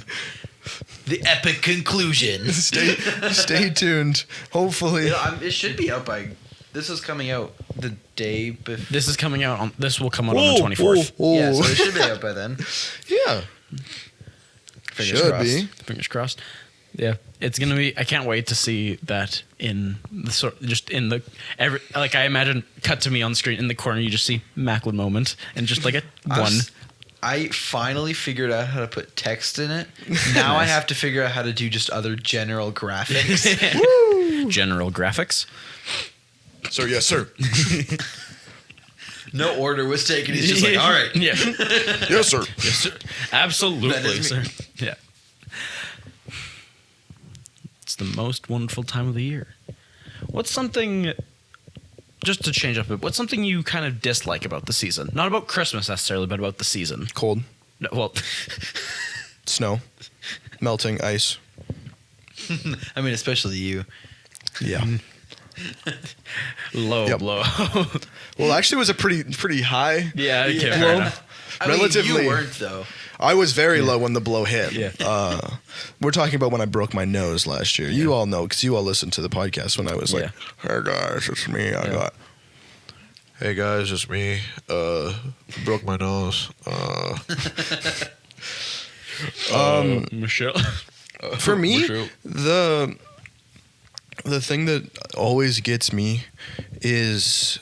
The epic conclusion. Stay tuned. Hopefully. It should be out by. This is coming out the day before. This is coming out on. This will come out on the 24th. Yeah, so it should be out by then. Yeah. Fingers Should crossed. be. Fingers crossed. Yeah, it's gonna be. I can't wait to see that in the like I imagine. Cut to me on the screen in the corner. You just see Macklin moment and just like a one. I finally figured out how to put text in it. Now I have to figure out how to do just other general graphics. General graphics. So yes, sir. No order was taken. He's just like, all right. Yeah. Yes, sir. Yes, sir. Absolutely, That is sir. me. Yeah. It's the most wonderful time of the year. What's something, just to change up a bit, what's something you kind of dislike about the season? Not about Christmas necessarily, but about the season. Cold. No, well, Snow. Melting ice. I mean, especially you. Yeah. low Yep. blow. Well, actually, it was a pretty high. Yeah, okay, Yeah. fair enough. I mean, Relatively. you weren't though. I was very low when the blow hit. Yeah. We're talking about when I broke my nose last year. You all know because you all listened to the podcast when I was like, Yeah. "Hey guys, it's me. I Yeah. got." Hey guys, it's me. Broke my nose. Michelle. For me, Michelle. the thing that always gets me is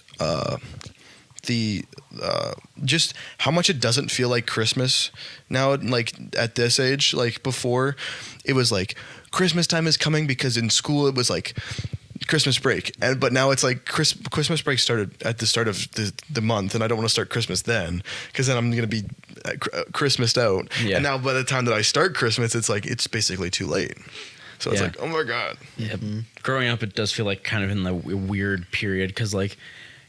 just how much it doesn't feel like Christmas now. Like at this age, like before, it was like Christmas time is coming because in school it was like Christmas break, but now it's like Christmas break started at the start of the month, and I don't want to start Christmas then because then I'm gonna be Christmased out. Yeah. And now by the time that I start Christmas, it's like it's basically too late. So it's Yeah. like, oh my god. Yeah. Growing up, it does feel like kind of in the weird period because like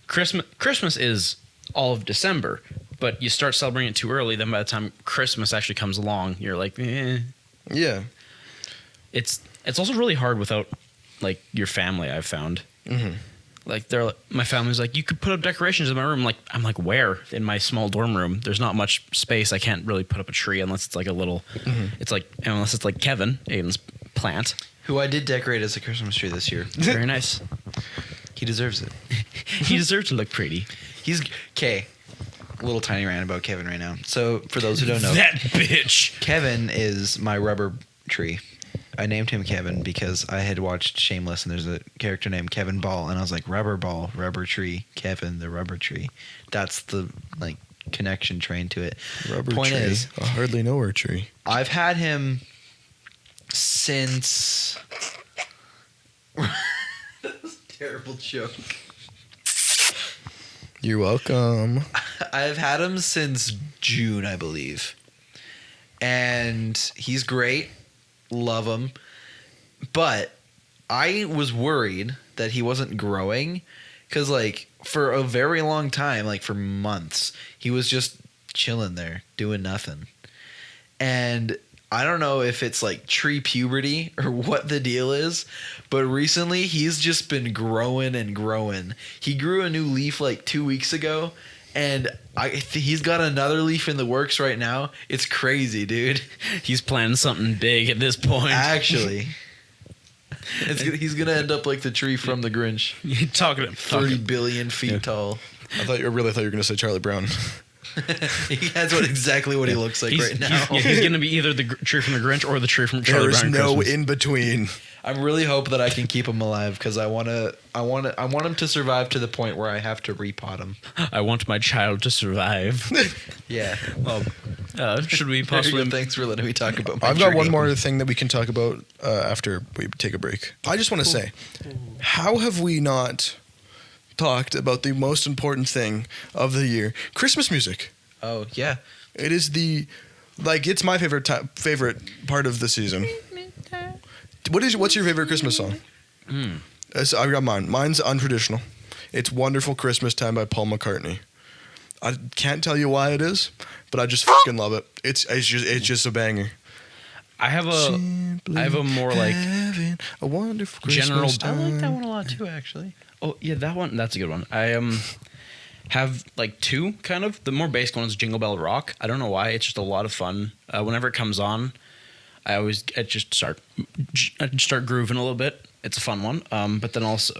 Christmas is all of December, but you start celebrating it too early. Then by the time Christmas actually comes along, you're like, eh. Yeah. It's also really hard without like your family. I've found. Mm-hmm. Like my family's like, you could put up decorations in my room. I'm like, where? In my small dorm room. There's not much space. I can't really put up a tree unless it's like a little. It's like unless it's like Kevin, Aiden's plant. Who I did decorate as a Christmas tree this year. Very nice. He deserves it. He deserves to look pretty. He's okay. A little tiny rant about Kevin right now. So for those who don't know, That bitch. Kevin is my rubber tree. I named him Kevin because I had watched Shameless and there's a character named Kevin Ball and I was like rubber ball, rubber tree, Kevin the rubber tree. That's the like connection train to it. Rubber Point tree. is, A hardly nowhere tree. I've had him since. That was a terrible joke. You're welcome. I've had him since June, I believe. And he's great. Love him. But I was worried that he wasn't growing because, like, for a very long time, like for months, he was just chilling there doing nothing. And I don't know if it's like tree puberty or what the deal is, but recently he's just been growing and growing. He grew a new leaf like 2 weeks ago, and he's got another leaf in the works right now. It's crazy, dude. He's planning something big at this point. Actually, he's gonna end up like the tree from The Grinch, You're talking 30 billion feet tall. I thought you were going to say Charlie Brown. That's exactly what he looks like right now. He's going to be either the tree from the Grinch or the tree from Charlie There's Brown no Christmas. in between. I'm really hoping that I can keep him alive because I want him to survive to the point where I have to repot him. I want my child to survive. Yeah. Well, should we There you possibly? go. Thanks for letting me talk about my I've got one journey. more thing that we can talk about after we take a break. I just want to say, how have we not talked about the most important thing of the year: Christmas music. Oh yeah. It is it's my favorite part of the season. What's your favorite Christmas song? I got mine. Mine's Untraditional. It's Wonderful Christmas Time by Paul McCartney. I can't tell you why it is, but I just fucking love it. It's just a banger. I have a more like Having a wonderful general. Christmas I time. like that one a lot too, actually. Oh yeah, that one. That's a good one. I have like two kind of. The more basic one is Jingle Bell Rock. I don't know why. It's just a lot of fun. Whenever it comes on, I just start grooving a little bit. It's a fun one. But then also,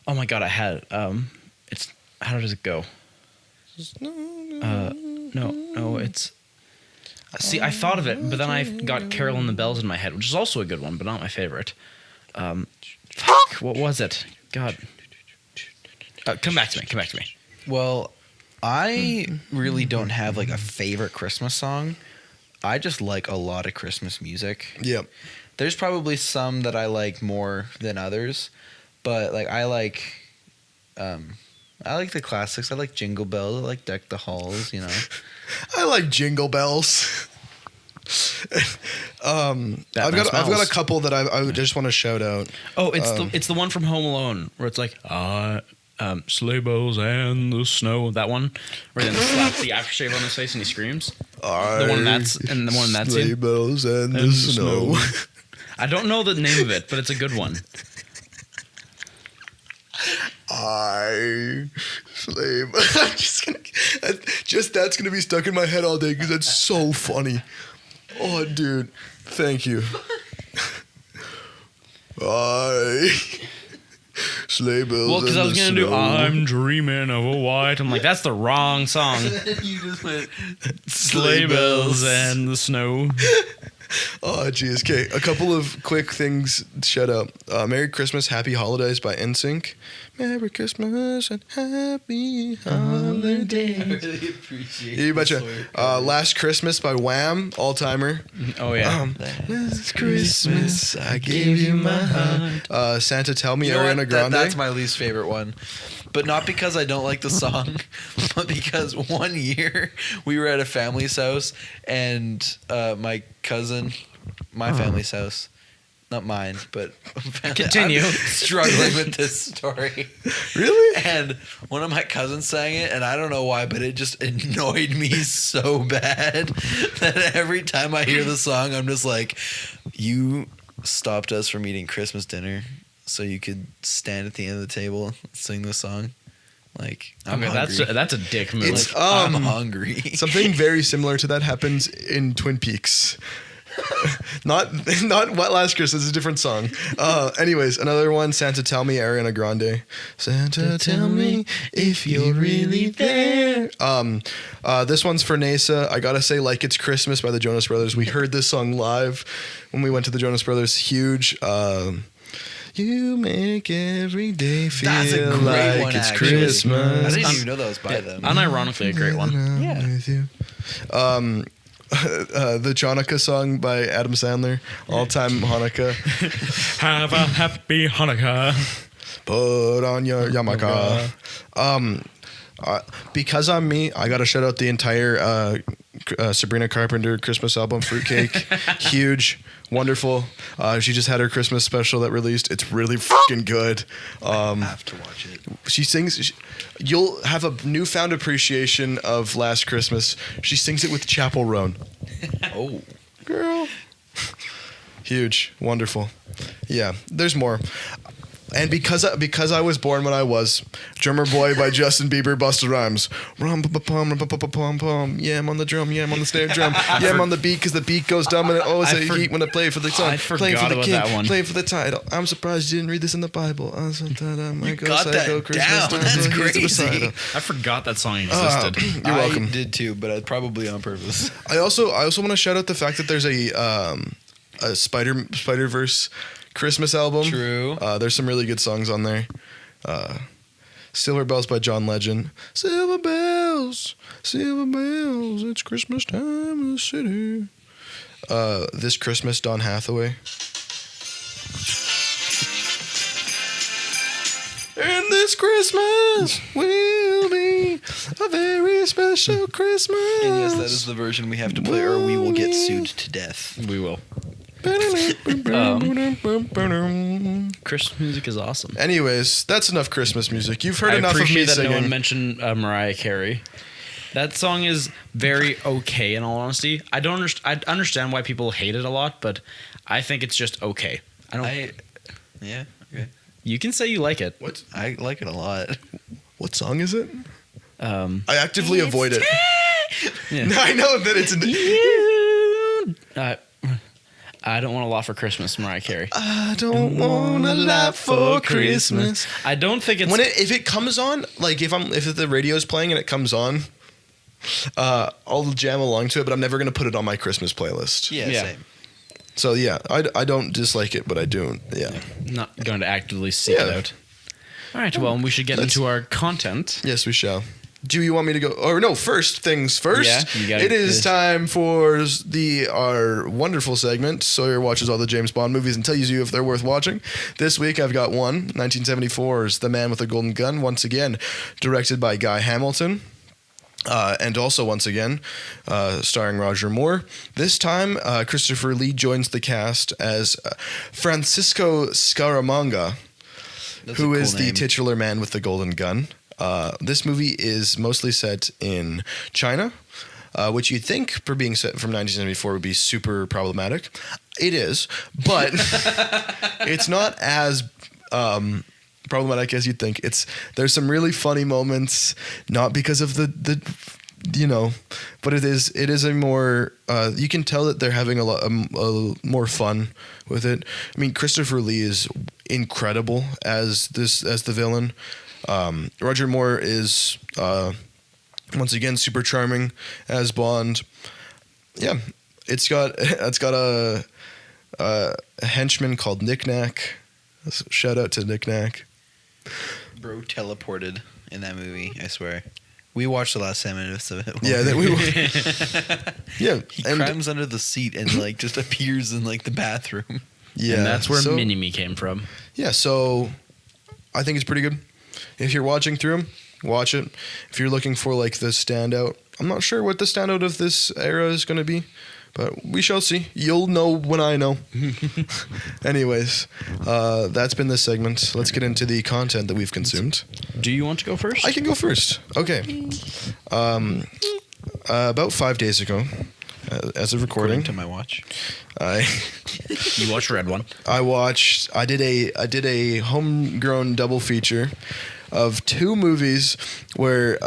oh my god, I had it's how does it go? No, it's. See, I thought of it, but then I got Carol and the Bells in my head, which is also a good one, but not my favorite. What was it? God. Come back to me. Well, I really don't have like a favorite Christmas song. I just like a lot of Christmas music. Yep. There's probably some that I like more than others, but like I like the classics. I like Jingle Bells. I like Deck the Halls. You know. I like Jingle Bells. I've got a couple that I just want to shout out. Oh, it's the one from Home Alone where it's like sleigh bells and the snow. That one where then slaps the aftershave on his face and he screams. The one that's sleigh bells and the snow. I don't know the name of it, but it's a good one. I'm just that's gonna be stuck in my head all day because that's so funny. Oh, dude, thank you. Sleigh bells. Well, because I was gonna do snow. "I'm Dreaming of a White." I'm like, that's the wrong song. You just went Sleigh bells and the snow. Oh, geez. Okay, a couple of quick things. Shut up. Merry Christmas, Happy Holidays by NSYNC. Merry Christmas and Happy Holidays. I really appreciate You betcha. Sawyer. Last Christmas by Wham, all timer. Oh yeah. Last Christmas I gave you my heart. Santa Tell Me, You know Ariana what? Grande. That's my least favorite one. But not because I don't like the song, but because one year we were at a family's house and my cousin, my family's house, not mine, but Continue. I'm struggling with this story. Really? And one of my cousins sang it, and I don't know why, but it just annoyed me so bad that every time I hear the song, I'm just like, you stopped us from eating Christmas dinner so you could stand at the end of the table and sing this song. Like, I'm hungry. That's a dick move. It's I'm hungry. something very similar to that happens in Twin Peaks. not What Last Christmas, it's a different song. Anyways, another one, Santa Tell Me, Ariana Grande. Santa tell me if you're really there. This one's for Nasa. I gotta say, Like It's Christmas by the Jonas Brothers. We heard this song live when we went to the Jonas Brothers. Huge. You make every day feel That's a great like one, it's actually. Christmas. I didn't even know that was by them. Unironically a great one. Yeah. With you. The Chanukah song by Adam Sandler, all-time Hanukkah. Have a happy Hanukkah. Put on your yarmulke. Because I'm me, I gotta shout out the entire Sabrina Carpenter Christmas album, Fruitcake. Huge, wonderful. She just had her Christmas special that released. It's really fucking good. I have to watch it. She sings. You'll have a newfound appreciation of Last Christmas. She sings it with Chapel Roan. Oh. Girl. Huge, wonderful. Yeah, there's more. And because I was born when I was, Drummer Boy by Justin Bieber, Busta Rhymes. Rum pa pum rum pa pa pum pum. Yeah, I'm on the drum. Yeah, I'm on the snare drum. Yeah, I'm on the beat because the beat goes dumb and it always a heat when I play for the song. I Playing for forgot the about king. that one. Playing for the title. I'm surprised you didn't read this in the Bible. You got that down. That's crazy. I forgot that song existed. You're welcome. I did too, but probably on purpose. I also want to shout out the fact that there's a Spider-Verse Christmas album. True. There's some really good songs on there. Silver Bells by John Legend. Silver bells, it's Christmas time in the city. This Christmas, Don Hathaway. In This Christmas will be a very special Christmas. And yes, that is the version we have to play, or we will get sued to death. We will. Christmas music is awesome. Anyways, that's enough Christmas music. You've heard I enough of me appreciate that singing. no one mentioned Mariah Carey. That song is very okay, in all honesty. I understand why people hate it a lot, but I think it's just okay. Yeah, okay. You can say you like it. What? I like it a lot. What song is it? I I actively avoid it. Yeah. No, I know that it's in the. I don't want a lot for Christmas, Mariah Carey. I don't want a lot for Christmas. I don't think it's If it comes on, like if the radio's playing and it comes on, I'll jam along to it, but I'm never gonna put it on my Christmas playlist. Yeah, same. So yeah, I don't dislike it, but I do. Yeah. not going to actively seek it out. All right, well, we should get into our content. Yes, we shall. Do you want me to go? Or no, first things first. Yeah, you gotta- it is time for our wonderful segment. Sawyer watches all the James Bond movies and tells you if they're worth watching. This week I've got one, 1974's The Man with the Golden Gun, once again directed by Guy Hamilton. And also, once again, starring Roger Moore. This time, Christopher Lee joins the cast as Francisco Scaramanga, who is the titular man with the golden gun. This movie is mostly set in China, which you'd think, for being set from 1974, would be super problematic. It is, but it's not as problematic as you'd think. There's some really funny moments, not because of the but it is a more you can tell that they're having a lot more fun with it. I mean, Christopher Lee is incredible as the villain. Roger Moore is once again super charming as Bond. Yeah, it's got a henchman called Knick Knack. Shout out to Knick Knack. Bro teleported in that movie, I swear. We watched the last 10 minutes of it. Yeah, yeah. He climbs under the seat and like just appears in like the bathroom. Yeah, And that's where Mini-Me came from. Yeah, so I think it's pretty good. If you're watching through them, watch it. If you're looking for like the standout, I'm not sure what the standout of this era is going to be, but we shall see. You'll know when I know. Anyways, that's been this segment. Let's get into the content that we've consumed. Do you want to go first? I can go first. Okay. About 5 days ago, as of recording, According to my watch. You watched Red One. I did a homegrown double feature of two movies where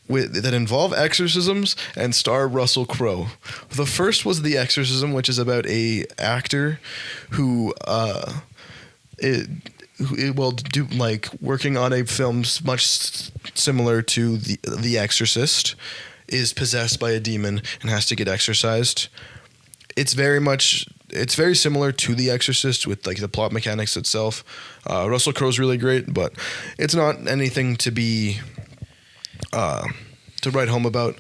that involve exorcisms and star Russell Crowe. The first was The Exorcism, which is about a actor who working on a film much similar to the Exorcist, is possessed by a demon and has to get exorcised. It's very similar to The Exorcist with like the plot mechanics itself. Russell Crowe's really great, but it's not anything to be to write home about.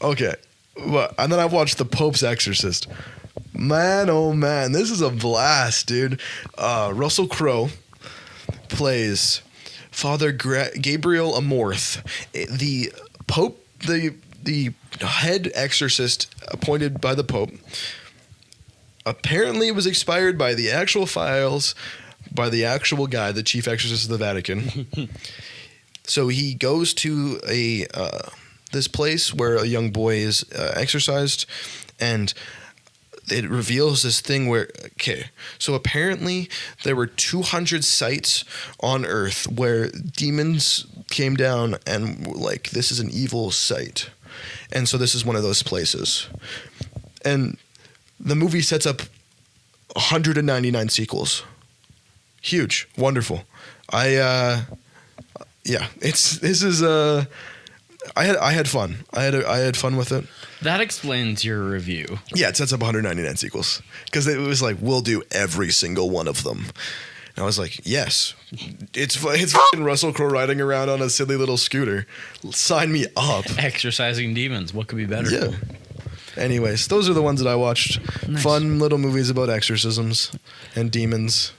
Okay, and then I watched The Pope's Exorcist. Man, oh man, this is a blast, dude. Russell Crowe plays Father Gabriel Amorth, the Pope, the head exorcist appointed by the Pope. Apparently, was expired by the actual files by the actual guy, the chief exorcist of the Vatican. So he goes to this place where a young boy is exorcised, and it reveals this thing where, so apparently there were 200 sites on Earth where demons came down and were like, this is an evil site. And so this is one of those places. And the movie sets up 199 sequels. Huge. Wonderful. I had fun. I had fun with it. That explains your review. Yeah, it sets up 199 sequels because it was like, we'll do every single one of them. And I was like, yes, it's fucking Russell Crowe riding around on a silly little scooter. Sign me up. Exorcising demons. What could be better? Yeah. Anyways, those are the ones that I watched. Nice. Fun little movies about exorcisms and demons.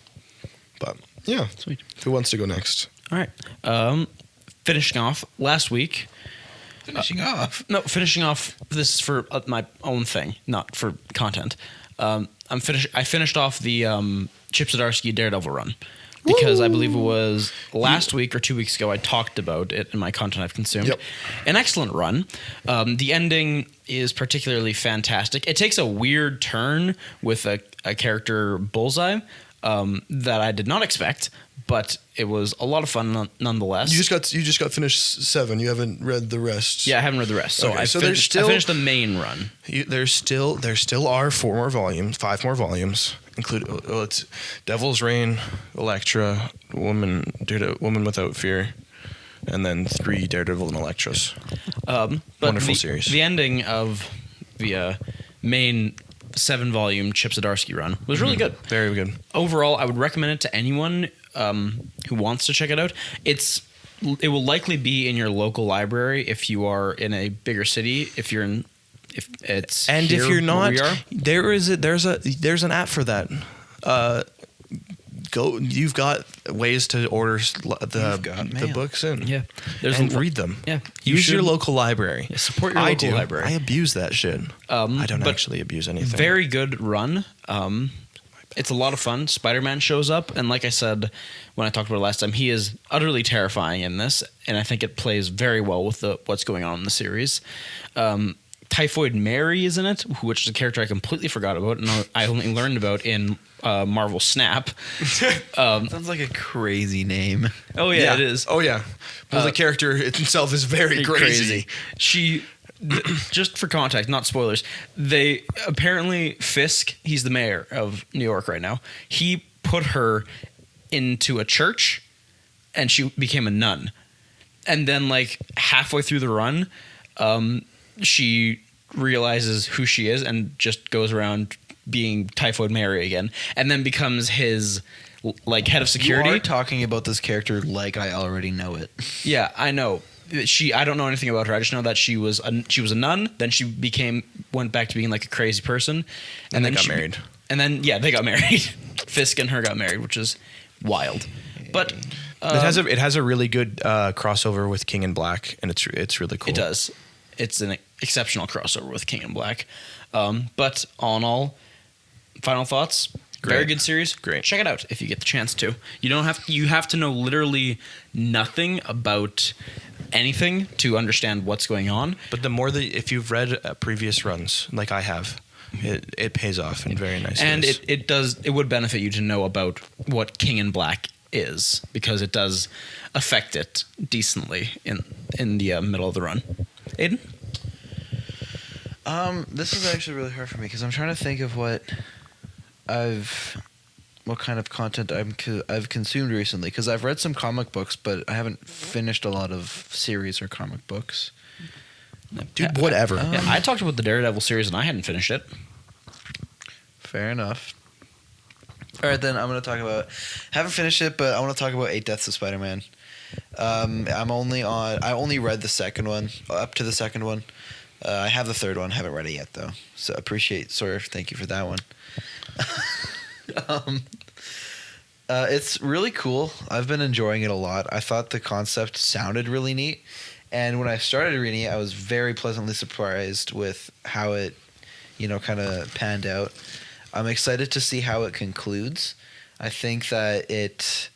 But Yeah. Sweet. Who wants to go next? All right. Finishing off last week. Finishing off. No, finishing off. This is for my own thing, not for content. I finished off the Chip Zdarsky Daredevil run because I believe it was last week or 2 weeks ago I talked about it in my content I've consumed. Yep. An excellent run. The ending is particularly fantastic. It takes a weird turn with a character Bullseye that I did not expect, but it was a lot of fun nonetheless. You just got finished 7. You haven't read the rest. Yeah, I haven't read the rest. So Okay, I finished the main run. There still are 4 more volumes, 5 more volumes, including it's Devil's Reign, Elektra, Woman Without Fear, and then 3 Daredevil and Elektras. But Wonderful series. The ending of the main 7-volume Chip Zdarsky run was really good. Very good. Overall, I would recommend it to anyone who wants to check it out. It will likely be in your local library if you are in a bigger city. If you're You're not, there's an app for that. You've got ways to order the books in. Yeah, and read them. Yeah, Use your local library. Yeah, support your local library. I abuse that shit. I don't but actually abuse anything. Very good run. It's a lot of fun. Spider-Man shows up, and like I said when I talked about it last time, he is utterly terrifying in this, and I think it plays very well with what's going on in the series. Typhoid Mary is in it, which is a character I completely forgot about, and I only learned about in Marvel Snap. Sounds like a crazy name. Oh yeah, it is. Oh yeah. Well, the character itself is very crazy. She, just for context, not spoilers. They apparently Fisk, he's the mayor of New York right now. He put her into a church, and she became a nun. And then, like halfway through the run, she realizes who she is and just goes around being Typhoid Mary again, and then becomes his like head of security. You are talking about this character like I already know it. Yeah, I know. I don't know anything about her. I just know that she was a nun. Then she went back to being like a crazy person, And then they got she married. And then they got married. Fisk and her got married, which is wild. But it has a really good crossover with King in Black, and it's really cool. it does. It's an exceptional crossover with King in Black. But all in all, final thoughts. Very Great. good series. Great. Check it out if you get the chance to. You have to know literally nothing about anything to understand what's going on. But if you've read previous runs like I have, it pays off in very nice And ways. it would benefit you to know about what King in Black is, because it does affect it decently in the middle of the run. Aiden? This is actually really hard for me because I'm trying to think of what kind of content I've consumed recently, because I've read some comic books, but I haven't finished a lot of series or comic books. Dude, whatever. Yeah, I talked about the Daredevil series and I hadn't finished it. Fair enough. All right, then I'm going to talk about... haven't finished it, but I want to talk about 8 Deaths of Spider-Man. I only read the second one, up to the second one. I have the third one. Haven't read it yet, though. So appreciate Sawyer. Thank you for that one. It's really cool. I've been enjoying it a lot. I thought the concept sounded really neat. And when I started reading it, I was very pleasantly surprised with how it, kind of panned out. I'm excited to see how it concludes. I think that it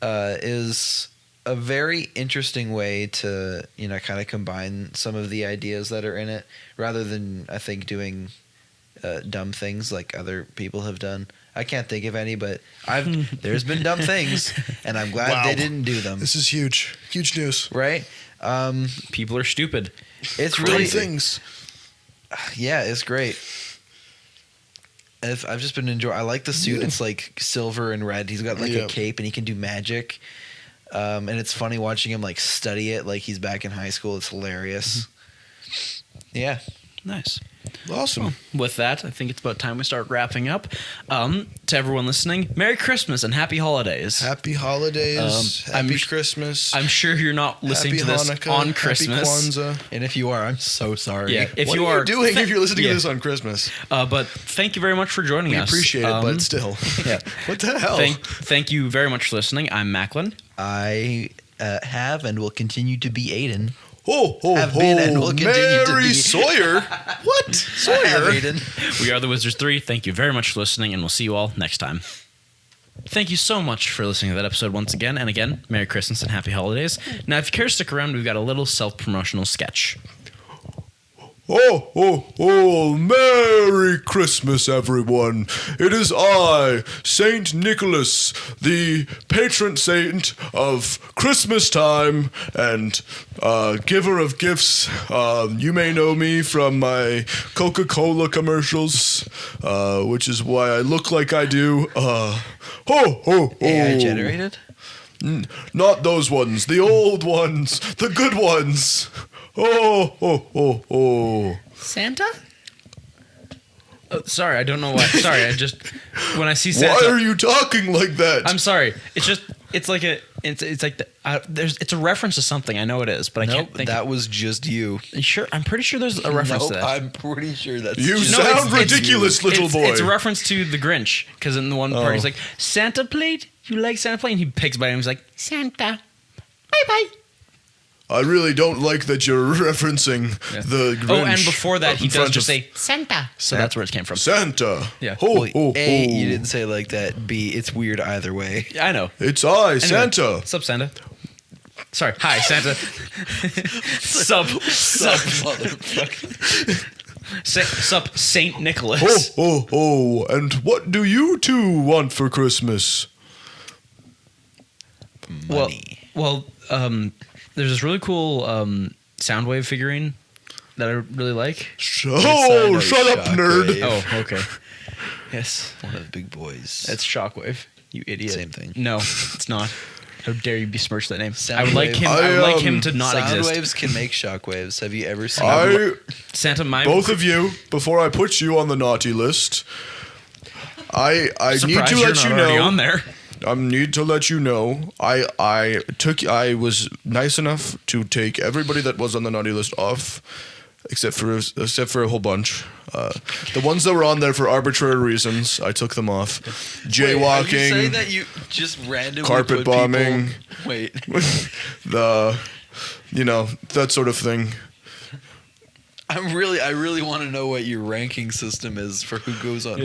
is a very interesting way to, kind of combine some of the ideas that are in it, rather than, I think, doing dumb things like other people have done. I can't think of any, but there's been dumb things, and I'm glad they didn't do them. This is huge news. Right? People are stupid. It's Great really things. Yeah, it's great. I've just been enjoying. I like the suit. Yeah. It's like silver and red. He's got like a cape, and he can do magic. And it's funny watching him like study it like he's back in high school. It's hilarious. Yeah. Nice. Awesome. With that, I think it's about time we start wrapping up. To everyone listening, Merry Christmas and Happy Holidays. Happy holidays. Happy Christmas. I'm sure you're not listening Happy to this Hanukkah, on Christmas. Happy Kwanzaa. And if you are, I'm so sorry. Yeah, if What you are are you doing if you're listening to this on Christmas? But thank you very much for joining We us. appreciate it, but still. Yeah. What the hell? Thank you very much for listening. I'm Macklin. I have and will continue to be Aiden. Have been and will continue to Mary be. Sawyer. What? I have Sawyer? Aiden. We are the Wizards 3. Thank you very much for listening, and we'll see you all next time. Thank you so much for listening to that episode once again. And again, Merry Christmas and Happy Holidays. Now, if you care to stick around, we've got a little self-promotional sketch. Merry Christmas, everyone. It is I, Saint Nicholas, the patron saint of Christmas time and giver of gifts. You may know me from my Coca-Cola commercials, which is why I look like I do. AI generated? Not those ones, the old ones, the good ones. Santa? Oh, sorry, I don't know why. Sorry, when I see Santa. Why are you talking like that? I'm sorry. It's like it's a reference to something. I know it is, but I can't think. That was just you. Sure, I'm pretty sure there's a reference to that. I'm pretty sure that's You just sound it's- ridiculous, little boy. It's a reference to the Grinch, because in the one part he's like, Santa plate? You like Santa plate? And he picks by him. He's like, Santa. Bye-bye. I really don't like that you're referencing the Grinch. Oh, and before that, he in does front just of say Santa. So that's where it came from. Santa. Yeah. Wait, A, you didn't say it like that. B, it's weird either way. Yeah, I know. It's I, Anyway, Santa. What's up, Santa? Sorry. Hi, Santa. Sup, motherfucker. sup, Saint Nicholas. And what do you two want for Christmas? Money. Well, there's this really cool Soundwave figurine that I really like. Shut up, nerd. Shockwave. Oh, okay. Yes, One of the big boys. that's Shockwave. You idiot. Same thing. No, it's not. How dare you besmirch that name? Soundwave. I would like him. I would like him to not Sound exist. waves can make shockwaves. Have you ever seen Santa, my Both of you, before I put you on the naughty list, I need to let you know. on there. I need to let you know. I was nice enough to take everybody that was on the naughty list off, except for a whole bunch. The ones that were on there for arbitrary reasons, I took them off. Wait, are you saying Jaywalking, that you just randomly carpet put bombing. People, wait. that sort of thing. I really want to know what your ranking system is for who goes on.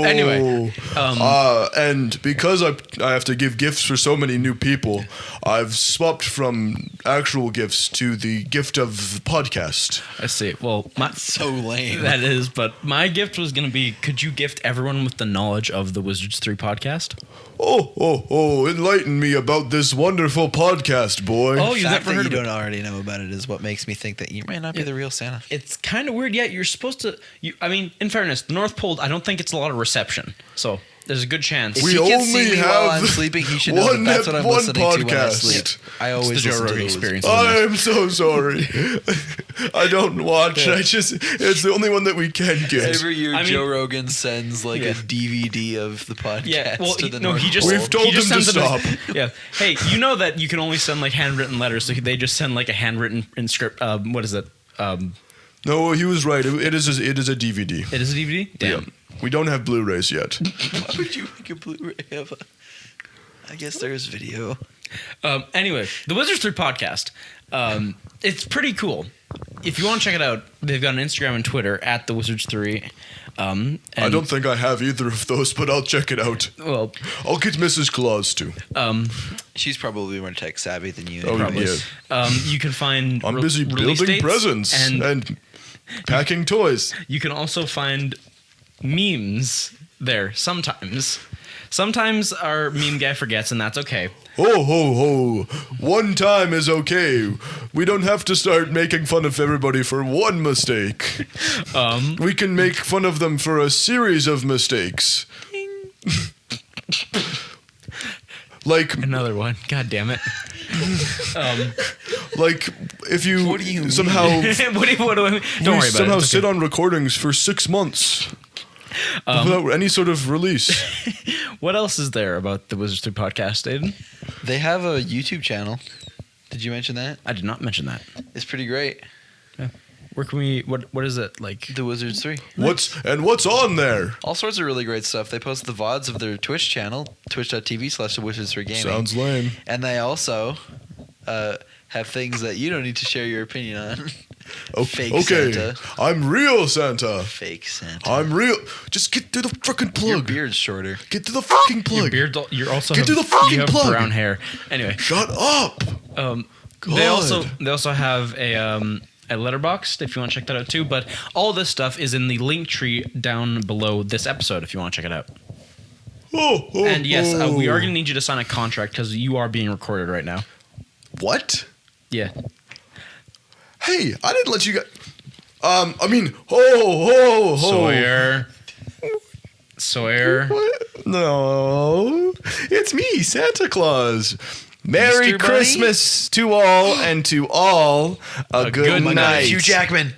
Anyway, and because I have to give gifts for so many new people, I've swapped from actual gifts to the gift of podcast. I see. Well, So lame. that is. But my gift was going to be: could you gift everyone with the knowledge of the Wizards 3 podcast? Enlighten me about this wonderful podcast, boy. Oh, The you've fact never that heard you of it? don't already know about it is what makes me think that you might not be the real Santa. It's kind of weird. Yeah, you're supposed to. I mean, in fairness, the North Pole, I don't think it's a lot of reception. So there's a good chance. If We he can only see me while have I'm sleeping, he should know that that's what I'm one listening to when I podcast. sleep. I It's always the Joe listen to Rogan those. experience. I am so sorry. I don't watch. It's the only one that we can get. Every year, I mean- Joe Rogan sends like Yeah. a DVD of the podcast Yeah, well, to the no, North he just Pole. We've told he just him to sends them stop. yeah. Hey, you know that you can only send like handwritten letters, so they just send like a handwritten script. What is it? No, he was right. It is a DVD. It is a DVD. Damn. Yeah. We don't have Blu-rays yet. Why would you make a Blu-ray of a... I guess there's video. Anyway, the Wizards 3 podcast. It's pretty cool. If you want to check it out, they've got an Instagram and Twitter at the Wizards 3. And, I don't think I have either of those, but I'll check it out. Well, I'll get Mrs. Claus too. She's probably more tech savvy than you. Oh, probably. yeah. You can find. I'm busy release building dates, presents and packing toys. You can also find memes there sometimes. Sometimes our meme guy forgets, and that's okay. Ho, ho, ho. One time is okay. We don't have to start making fun of everybody for one mistake. We can make fun of them for a series of mistakes. Like Another one. God damn it. like if you What do you somehow what do I mean? Don't worry about somehow it. It's sit okay. on recordings for 6 months without any sort of release. What else is there about the Wizards 3 podcast, Aiden? They have a YouTube channel. Did you mention that? I did not mention that. It's pretty great. Where can we? What is it like? The Wizards 3. What's on there? All sorts of really great stuff. They post the VODs of their Twitch channel, twitch.tv/thewizards3gaming. Sounds lame. And they also have things that you don't need to share your opinion on. Fake Okay, Santa. I'm real Santa. Fake Santa. I'm real. Just get to the fucking Your plug. beard's shorter. Get to the fucking Your plug. beard. You're also Get to the fucking you have plug. brown hair. Anyway, Shut up. they also have a Letterboxd if you want to check that out too. But all this stuff is in the link tree down below this episode if you want to check it out. And yes, we are going to need you to sign a contract because you are being recorded right now. What? Yeah. Hey, I didn't let you guys. I mean, ho. Sawyer. What? No, it's me, Santa Claus. Merry Easter Bunny? Christmas to all, and to all a good good night. night. Hugh Jackman.